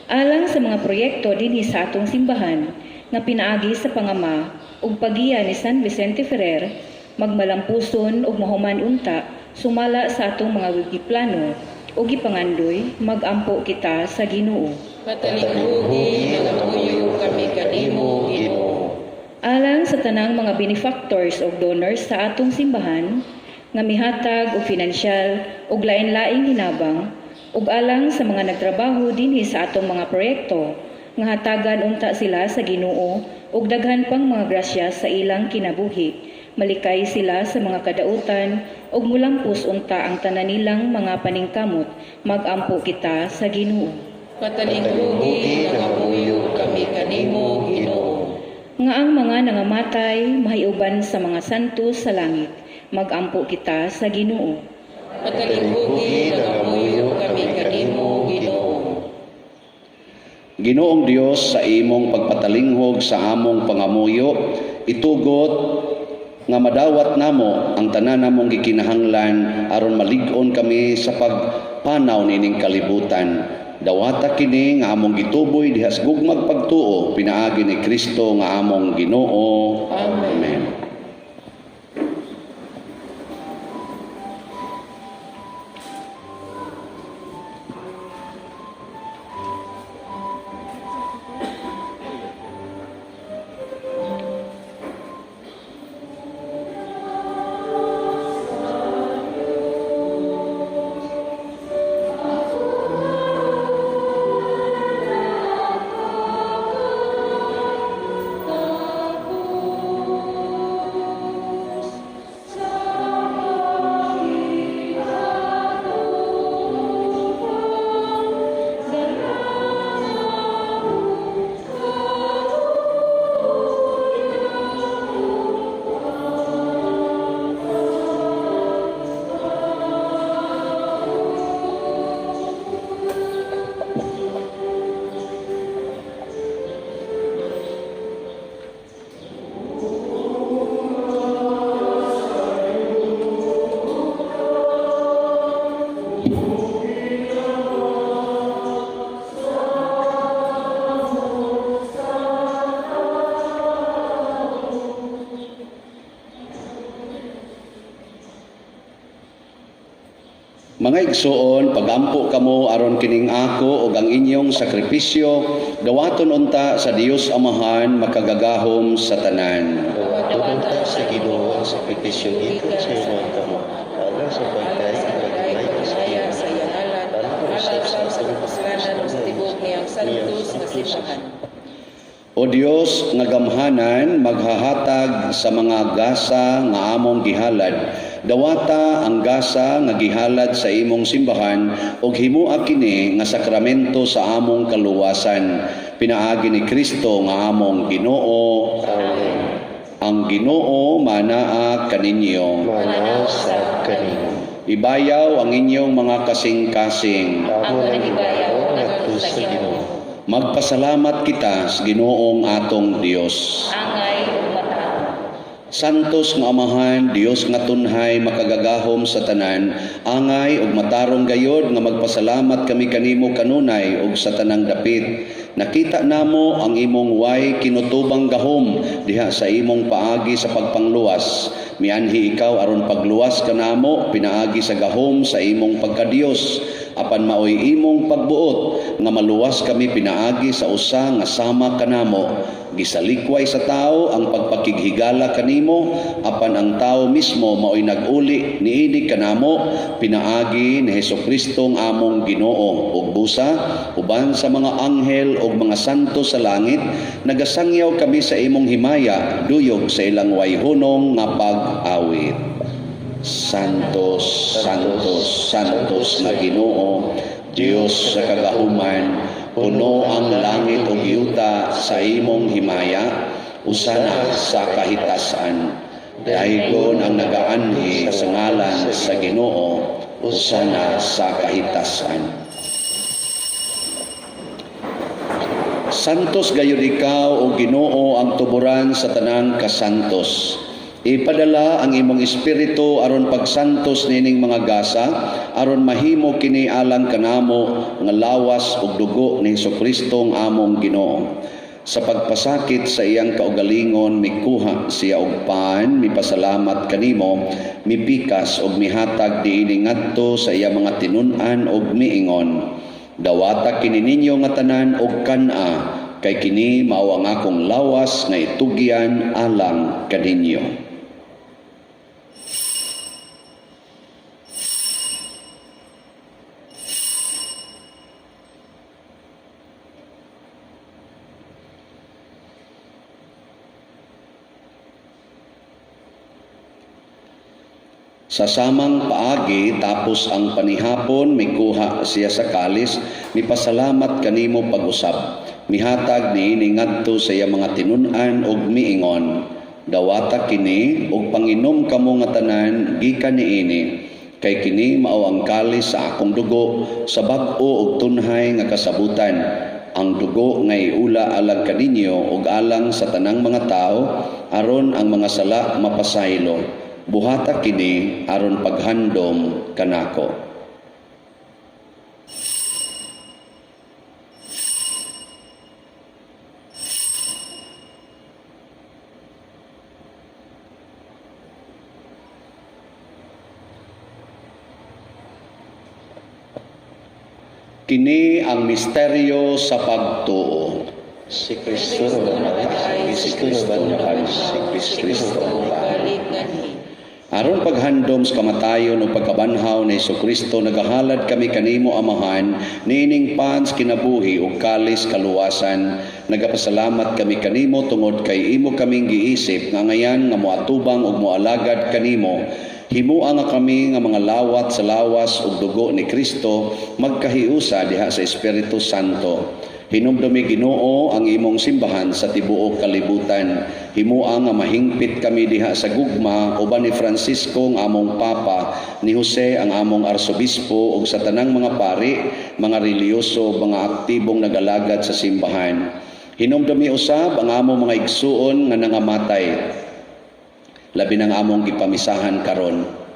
Alang sa mga proyekto dinhi sa atong simbahan nga pinaagi sa pangama ug pagiya ni San Vicente Ferrer, magmalampuson ug mahuman unta sumala sa atong mga giplano ug gipangandoy, magampo kita sa Ginoo. Matalinghugi nga ngamuyo kami kanimo Ginoo. Alang sa tanang mga benefactors o donors sa atong simbahan, nga mihatag og pinansyal ug lain-laing hinabang, ug alang sa mga nagtrabaho dinhi sa atong mga proyekto, nga hatagan unta sila sa Ginoo ug daghan pang mga grasya sa ilang kinabuhi. Malikay sila sa mga kadautan ug mulampos unta ang tanan nilang mga paningkamot, magampo kita sa Ginoo. Matalinghugi nga ngamuyo kami kanimo Ginoo. Nga ang mga nangamatay mahiuban sa mga santos sa langit, magampo kita sa Ginoo. Matalinghugi nga ngamuyo kami kanimo Ginoo. Ginoong Dios, sa imong pagpatalinghog sa among pangamuyo, itugot nga madawat namo ang tanan namong gikinahanglan aron malig-on kami sa pagpanaw nining kalibutan. Dawata kini nga among gituboy diha sa gugmag pagtuo pinaagi ni Kristo nga among Ginoo. Amen. Mga igsoon, pagampo kamo aron kining ako ug ang inyong sakripisyo, dawaton unta sa Dios Amahan makagagahom sa tanan. Dawaton ta sa Ginoo ang sakripisyo gikan sa imong kamo. Alang sa pagkay pagmay Kaya sa yangalan, alang sa kasalanan ug sa tibok niyang santos nga simbahan. O Dios nga gamhanan maghahatag sa mga gasa nga among gihalad. Dawata ang gasa nga gihalad sa imong simbahan ug himua kini nga sakramento sa among kaluwasan. Pinaagi ni Kristo nga among Ginoo. Amen. Ang Ginoo manaa kaninyo. Manaw sa kanimo. Ibayaw ang inyong mga kasing-kasing. Amo nang ibayaw ngadto sa Ginoo. Magpasalamat kita sa Ginoong atong Dios. Angay ug mataang. Santos nga Amahan, Dios nga tunhay makagagahom sa tanan, angay ug matarong gayod nga magpasalamat kami kanimo kanunay ug sa tanang dapit. Nakita namo ang imong way kinutubang gahom diha sa imong paagi sa pagpangluwas. Mianhi ikaw aron pagluwas kanamo pinaagi sa gahom sa imong pagkadiyos. Apan maoy imong pagbuot nga maluwas kami pinaagi sa usa nga sama kanamo. Gisalikway sa tao ang pagpakighigala kanimo, apan ang tao mismo maoy nag-uli niini kanamo pinaagi ni Hesukristo ang among Ginoo. Ug busa uban sa mga anghel ug mga santo sa langit, nagasangyaw kami sa imong himaya duyog sa ilang wayhunong nga pag-awit. Santos, Santos, Santos na Ginoo, Dios sa kagahuman, puno ang langit ug yuta sa imong himaya, usana sa kahitasan. Daigon ang nagaanhi sa ngalan sa Ginoo, usana sa kahitasan. Santos gayud ikaw o Ginoo ang tuburan sa tanang kasantos. Ipadala ang imong espiritu aron pagsantos nining mga gasa, aron mahimo kini alang kanamo nga lawas ug dugo ni Hesukristo ang among Ginoo. Sa pagpasakit sa iyang kaugalingon, mikuha siya og paan, mipasalamat kanimo, mipikas ug mihatag diini ngadto sa iyang mga tinun-an ug miingon. Dawata kini ninyo nga tanan og kana, kay kini mao ang akong lawas nga itugyan alang kaninyo. Sa samang paagi tapos ang panihapon mikuha siya sa kalis, mipasalamat kanimo pag-usab. Mihatag niini ngadto sa iya mga tinun-an ug miingon, dawata kini ug panginom kamo nga tanan gikan niini, kay kini mao ang kalis sa akong dugo sa bag-o ug tunhay nga kasabutan. Ang dugo nga iula alang kaninyo ug alang sa tanang mga tao aron ang mga sala mapasaylo. Buhata kini aron paghandom kanako. Kini ang misteryo sa pagtuo. Si Kristo naman, si Kristo naman, si Kristo naman. Balik nganhi. Aron paghandom sa kamatayon o pagkabanhaw ni Jesucristo, nagahalad kami kanimo Amahan, niining pans kinabuhi o kalis kaluwasan. Nagapasalamat kami kanimo tungod kay imo kaming giisip nga ngayan nga moatubang o moalagad kanimo. Himua nga kami nga mga lawat sa lawas ug dugo ni Kristo magkahiusa diha sa Espiritu Santo. Hinumdumi Ginoo ang imong simbahan sa tibuok kalibutan. Himua nga mahingpit kami diha sa gugma uban ni Francisco ang among papa, ni Jose ang among arsobispo ug sa tanang mga pari, mga reliyoso, mga aktibong nagalagad sa simbahan. Hinumdumi usab ang among mga igsuon nga nangamatay, labi ng among gipamisahan karon.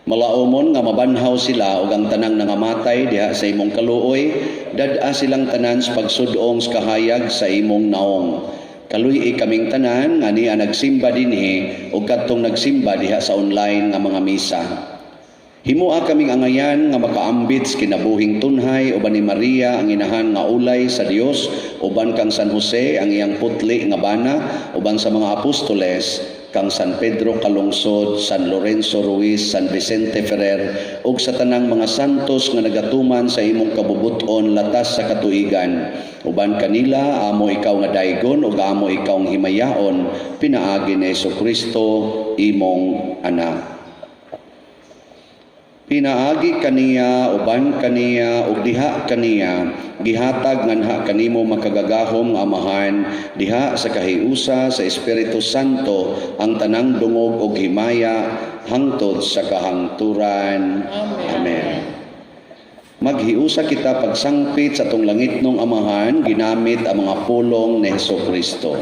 Malaumon nga mabanhaw sila ug ang tanang nangamatay diha sa imong kaluoy, dad-a silang tanan sa pagsudong sa kahayag sa imong naong. Kaluy kaming tanan nga niya nagsimba dinhi ug kadtong nagsimba diha sa online nga mga misa. Himua kaming angayan nga makaambit sa kinabuhing tunhay uban ni Maria ang inahan nga ulay sa Dios, uban kang San Jose ang iyang putli nga bana, uban sa mga apostoles, kang San Pedro Kalungsod, San Lorenzo Ruiz, San Vicente Ferrer, ug sa tanang mga santos nga nagatuman sa imong kabubuton latas sa katuigan. Uban kanila, amo ikaw nga daygon ug amo ikaw nga himayaon, pinaagi ni Jesucristo, imong anak. Pinaagi kaniya, uban kaniya, ug diha kaniya, gihatag nganha kanimo makagagahom nga Amahan, diha sa kahiusa sa Espiritu Santo, ang tanang dungog ug himaya, hangtod sa kahangturan. Amen. Maghiusa kita pagsangpit sa tong langitnong Amahan, ginamit ang mga pulong ni Jesucristo.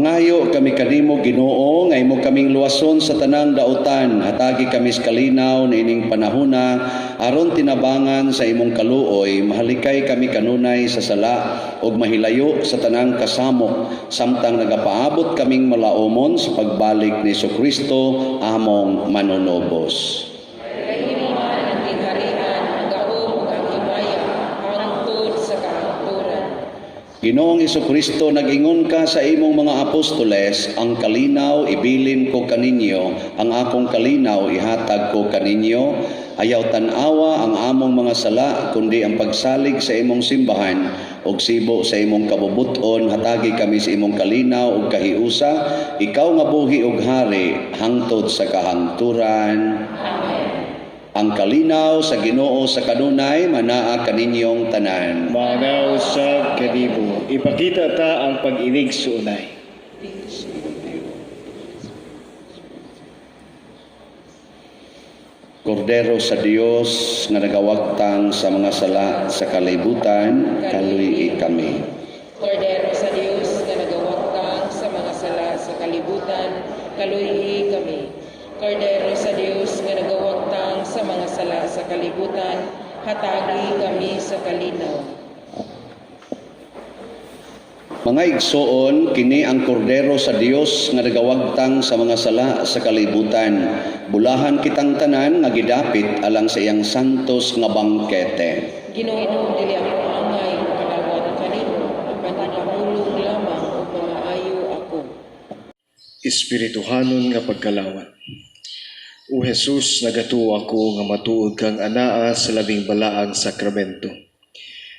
Mangayo kami kanimo Ginoo nga imo kaming luwason sa tanang dautan, hatagi kami sa kalinaw niining panahona aron tinabangan sa imong kaluoy, mahalikay kami kanunay sa sala ug mahilayo sa tanang kasamo samtang nagapaabot kaming malaumon sa pagbalik ni Jesucristo among manunobos. Kahiriman ang tingharian, ang gahom ug ang himaya, hangtod sa kahangturan. Ginoong Jesucristo, nag-ingon ka sa imong mga apostoles, ang kalinaw ibilin ko kaninyo, ang akong kalinaw ihatag ko kaninyo. Ayaw tanawa ang among mga sala, kundi ang pagsalig sa imong simbahan, ug sibo sa imong kabubuton, hatagi kami sa imong kalinaw ug kahiusa, ikaw nga buhi ug hari, hangtod sa kahangturan. Ang kalinaw sa Ginoo sa kanunay, manaa kaninyong tanan. Manaw sa kanibo, ipakita ta ang pag-inig sa unay. Kordero sa Dios nga nagawagtang sa mga sala sa kalibutan, kaluy kami. Kordero sa Dios nga nagawagtang sa mga sala sa kalibutan, kaluhi kami. Kordero sa Dios nga nagawagtang sa mga sala sa kalibutan, hatagi kami sa kalinaw. Mga igsoon, kini ang kordero sa Dios nga nagawagtang sa mga sala sa kalibutan. Bulahan kitang tanan nga gidapit alang sa iyang santos nga bangkete. Ginoo, dili ako angay kalawat kanimo, apan nakahulog lamang ug mga ayo ako. Espirituhanon nga pagkalawat. O Jesus, nagatuo ako nga matuod kang anaa sa labing balaang sakramento.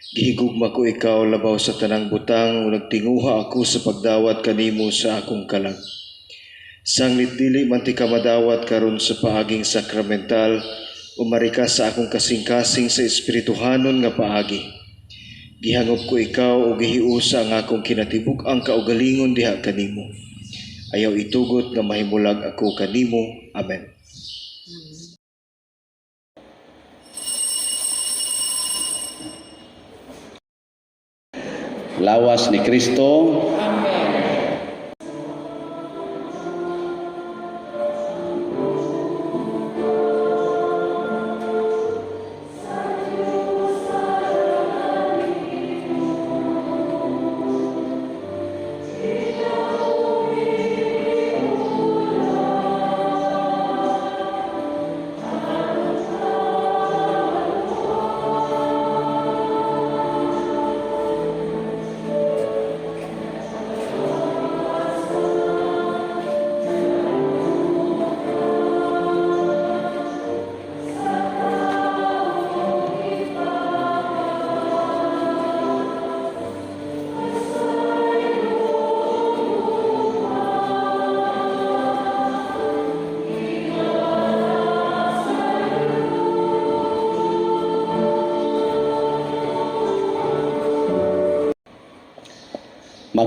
Gihigugma ko ikaw labaw sa tanang butang o nagtinguha ako sa pagdawat kanimo sa akong kalag. Sanglit dili man ti ka madawat karon sa paaging sakramental, umarika sa akong kasing-kasing sa espirituhanon nga paagi. Gihangop ko ikaw o gihiusa ang akong kinatibuk ang kaugalingon diha kanimo. Ayaw itugot nga mahimulag ako kanimo. Amen. Lawas ni Kristo, Amen.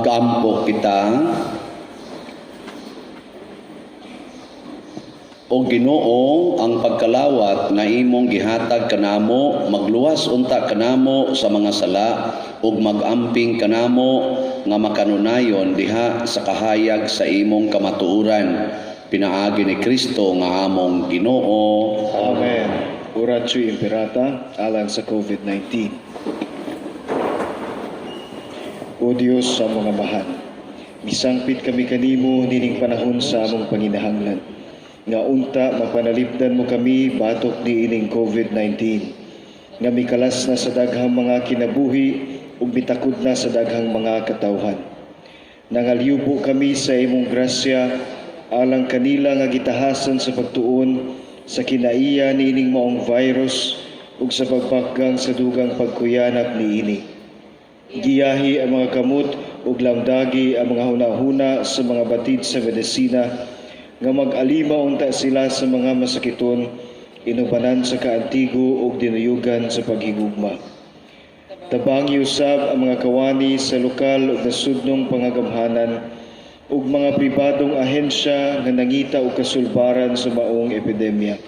mag-ampo kita. O Ginoo, ang pagkalawat na imong gihatag kanamo, magluwas unta kanamo sa mga sala, ug mag-amping kanamo nga makanunayon diha sa kahayag sa imong kamatuoran. Pinaagi ni Kristo nga among Ginoo. Amen. Oratio Imperata alang sa COVID-19. O Diyos sa mga mahal, misangpit kami kanimo nining panahon sa among panginahanglan. Nga unta mapanalipdan mo kami batok ni ining COVID-19. Nga mikalas na sa daghang mga kinabuhi ug bitakod na sa daghang mga katawhan. Nangalyubo kami sa imong grasya alang kanila nga gitahasan sa pagtuon sa kinaiya ni ining maong virus ug sa pagpakgang sa dugang pagkuyanak ni ini. Giyahi ang mga kamot ug lamdagi ang mga hunahuna sa mga batid sa medisina nga mag-alima unta sila sa mga masakiton, inubanan sa kaantigo ug dinuyugan sa paghigugma. Tabang usab ang mga kawani sa lokal ug nasudnong pangagamhanan ug mga pribadong ahensya nga nangita og kasulbaran sa maong epidemya.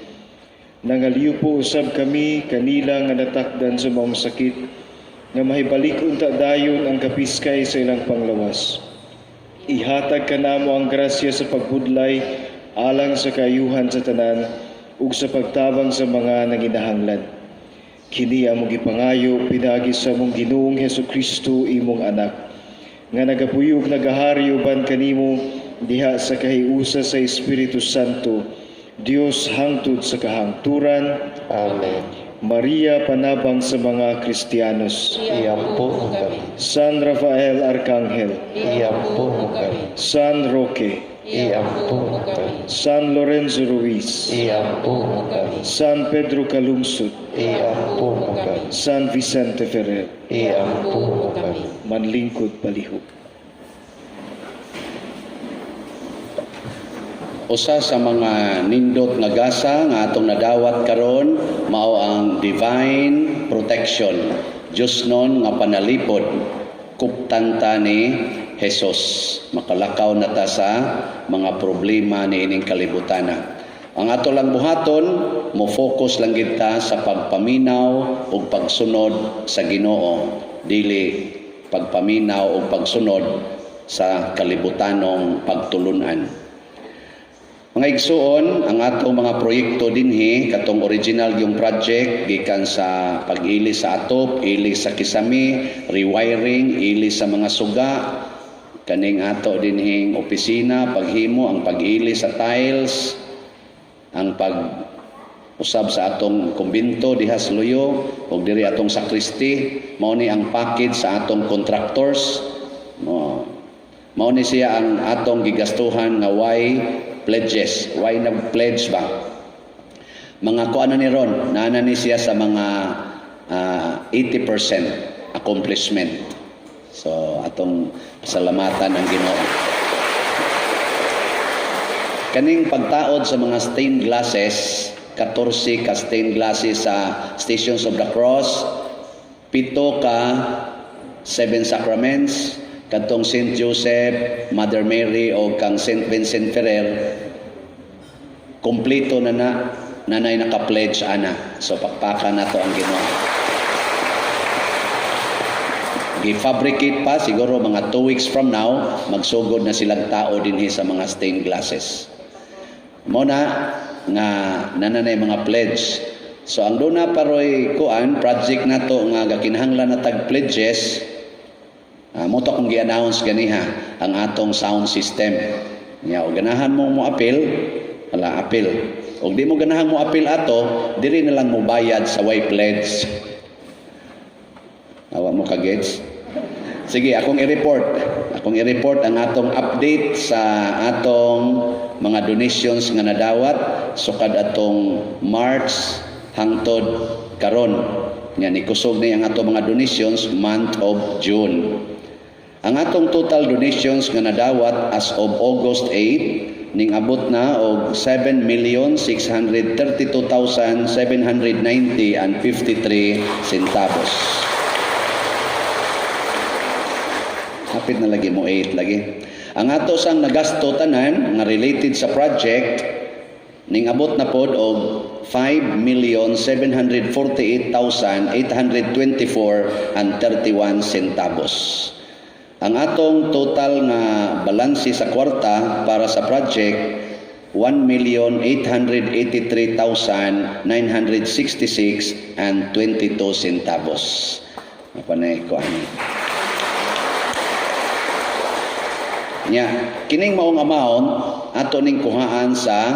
Nangaliw po usab kami kanila nga natakdan sa maong sakit nga mahibalik unta dayon ang kapiskay sa ilang panglawas. Ihatag kanamo ang grasya sa pagbudlay alang sa kaayuhan sa tanan ug sa pagtabang sa mga nanginahanglan. Kini among gipangayo pinagi sa among Ginoong Hesukristo imong anak, nga nagapuyog nagahari uban kanimo diha sa kahiusa sa Espiritu Santo, Dios hangtod sa kahangturan. Amen. Maria panabang sa mga Kristiyanos. Iampo mo kami. San Rafael Arcangel. Iampo mo kami. San Roque. Iampo mo kami. San Lorenzo Ruiz. Iampo mo kami. San Pedro Calungsod. Iampo mo kami. San Vicente Ferrer. Iampo mo kami. Manlingkod palihog. Usa sa mga nindot nga gasa nga atong nadawat karon mao ang divine protection. Diyos nun nga panalipod kuptanta ni Jesus. Makalakaw na ta sa mga problema ni ining kalibutan. Ang ato lang buhaton, mo focus lang kita sa pagpaminaw ug pagsunod sa Ginoo, dili pagpaminaw ug pagsunod sa kalibutanong pagtulunan. Mga igsuon, ang atong mga proyekto dinhi, katong original yung project, gikan sa pag-ili sa atop, ili sa kisami, rewiring, ili sa mga suga, kaning ato dinhing opisina, paghimo, ang pag-ili sa tiles, ang pag-usab sa atong kumbinto, diha sa Luyo, o diri atong sakristi, mao ni ang package sa atong contractors, mao ni siya ang atong gigastuhan nga pledges. Why nag-pledge ba? Mga kuana ni Ron, naana ni siya sa mga 80% accomplishment. So, atong pasalamatan ang Ginoo. Kaning pagtaod sa mga stained glasses, 14 ka stained glasses sa Stations of the Cross, 7 ka 7 Sacraments, katong St. Joseph, Mother Mary o kang St. Vincent Ferrer, kompleto na nanay naka-pledge ana. So pakpaka na to ang Ginoo. Gi-fabricate pa siguro mga 2 weeks from now, magsugod na silang tao dinhi sa mga stained glasses. Mo na nga nanay mga pledge. So ang duna paroy kuan project nato nga gakinahanglan na tag pledges. Mo to kung gi-announce ganiha ang atong sound system. Nya og ganahan mo apil, ala apil. Og di mo ganahan mo apil ato, diri na lang mo bayad sa way pledge. Awa mo ka-gets? Sige, akong i-report ang atong update sa atong mga donations nga nadawat sukad atong March hangtod karon. Nya nikusog ni ang atong mga donations month of June. Ang atong total donations nga nadawat as of August 8 ning abot na og 7,632,790 and 53 centavos. Hapit na lagi mo 8 lagi. Ang ato sang nagasto tanan nga related sa project ning abot na pod og 5,748,824 and 31 centavos. Ang atong total nga balansi sa kwarta para sa project 1,883,966 and 22 centavos. Apanay ko ani. Nya, kining maong amount ato ning kuhaan sa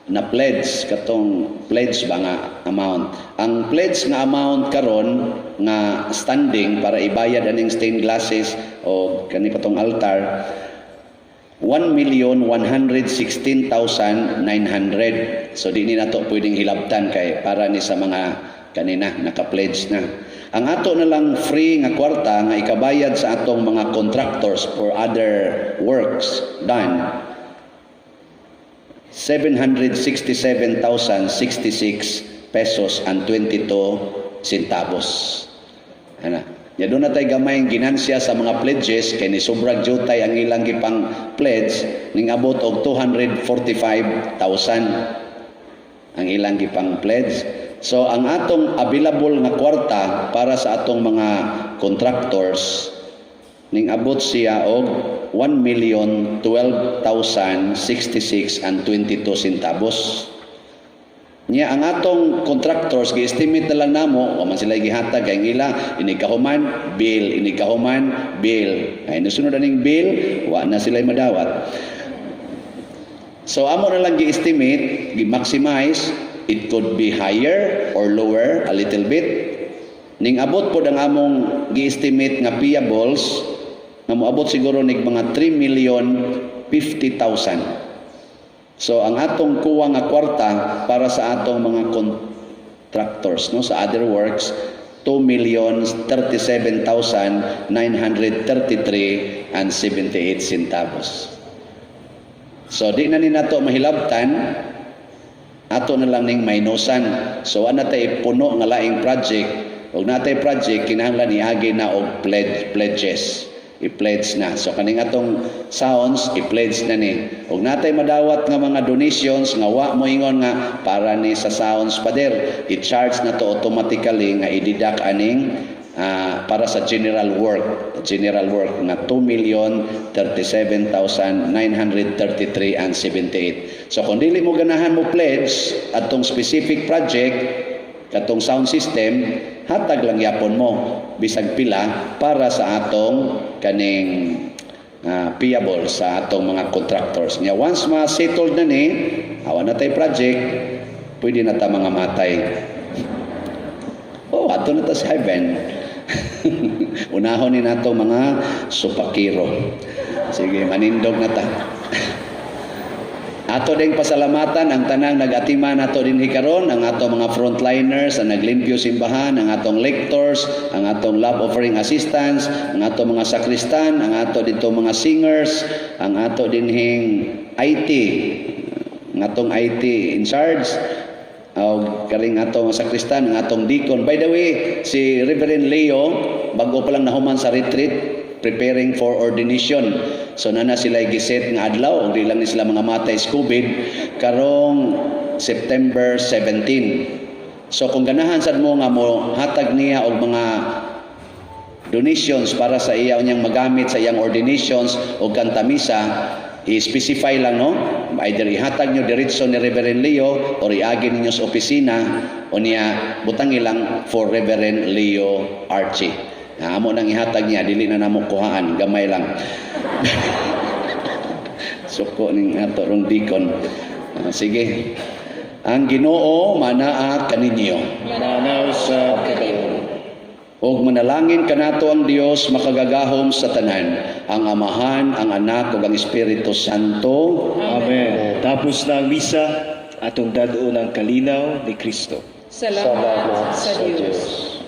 na pledge katong pledge ba nga amount. Ang pledge nga amount karon nga standing para ibayad aning stained glasses o kani patong altar 1,116,900. So di ni nato pwedeng hilabtan kay para ni sa mga kanina naka-pledge na. Ang ato na lang free nga kwarta nga ikabayad sa atong mga contractors for other works done 767,066 pesos and 22 centavos. Ana, ya doon na tayo gamay ang ginansya sa mga pledges kay ni sobrang jutay ang ilang gipang pledge ning abot og 245,000 ang ilang gipang pledge. So ang atong available nga kwarta para sa atong mga contractors ning abot siya og 1,012,066 and 22 centavos. Nya ang atong contractors gi-estimate na lang namo o man sila gihatag kay ila ini kahuman bill ay nasunod aning bill wa na sila madawat. So amo na lang gi-estimate, gi-maximize, it could be higher or lower a little bit. Ning abot pod ang among gi-estimate nga payables nga moabot siguro nig mga 3,050,000. So ang atong kuwa nga kwarta para sa atong mga contractors no sa other works 2,037,933 and 78 centavos. So di na ni nato mahilabtan ato na lang ning minusan. So ana tay puno nga laing project ug natay project kinahanglan iagi na og pledges. I-pledge na. So kaning atong sounds, i-pledge na ni. Ug natay madawat nga mga donations nga wa mo ingon nga para ni sa sounds pader, i-charge na to automatically nga i-deduct aning para sa general work na 2,037,933 and 78. So kung dili mo ganahan mo pledge atong specific project katong sound system, hatag lang yapon mo bisag pila para sa atong kaning payable sa atong mga contractors. Nya once ma-settled na ni, awan na tay project, pwede na ta mga matay. Oh, ato na ta sa heaven. Unahon ni nato mga supakiro. Sige, manindog na ta. Ato ding pasalamatan ang tanang nag-atiman nato din hikaron, ang ato mga frontliners ang naglimpyo simbahan, ang atong lectors, ang atong love offering assistants, ang ato mga sakristan, ang ato dito mga singers, ang ato dinhing IT, ang atong IT in charge, o karing ato mga sakristan, ang atong deacon. By the way, si Reverend Leo, bago pa lang nahuman sa retreat, preparing for ordination. So nana sila giset nga adlaw, ug di lang ni sila mga matay COVID karong September 17. So kung ganahan sad mo nga mo hatag niya og mga donations para sa iya unyang magamit sa iyang ordinations o kantamisa, i-specify lang no, either ihatag nyo diretso ni Reverend Leo or iagi ninyo sa opisina o niya butang ilang for Reverend Leo Archie. Amo nang ihatag niya, dili na namo kuhaan, gamay lang. Suko ning ato rong deacon. Sige. Ang Ginoo manaa kaninyo. Manaw sa kalibo. Og manalangin kanato ang Dios makagagahom sa tanan, ang Amahan, ang Anak ug ang Espiritu Santo. Amen. Tapos na ang misa, atong dadon ang kalinaw ni Kristo. Salamat sa Diyos.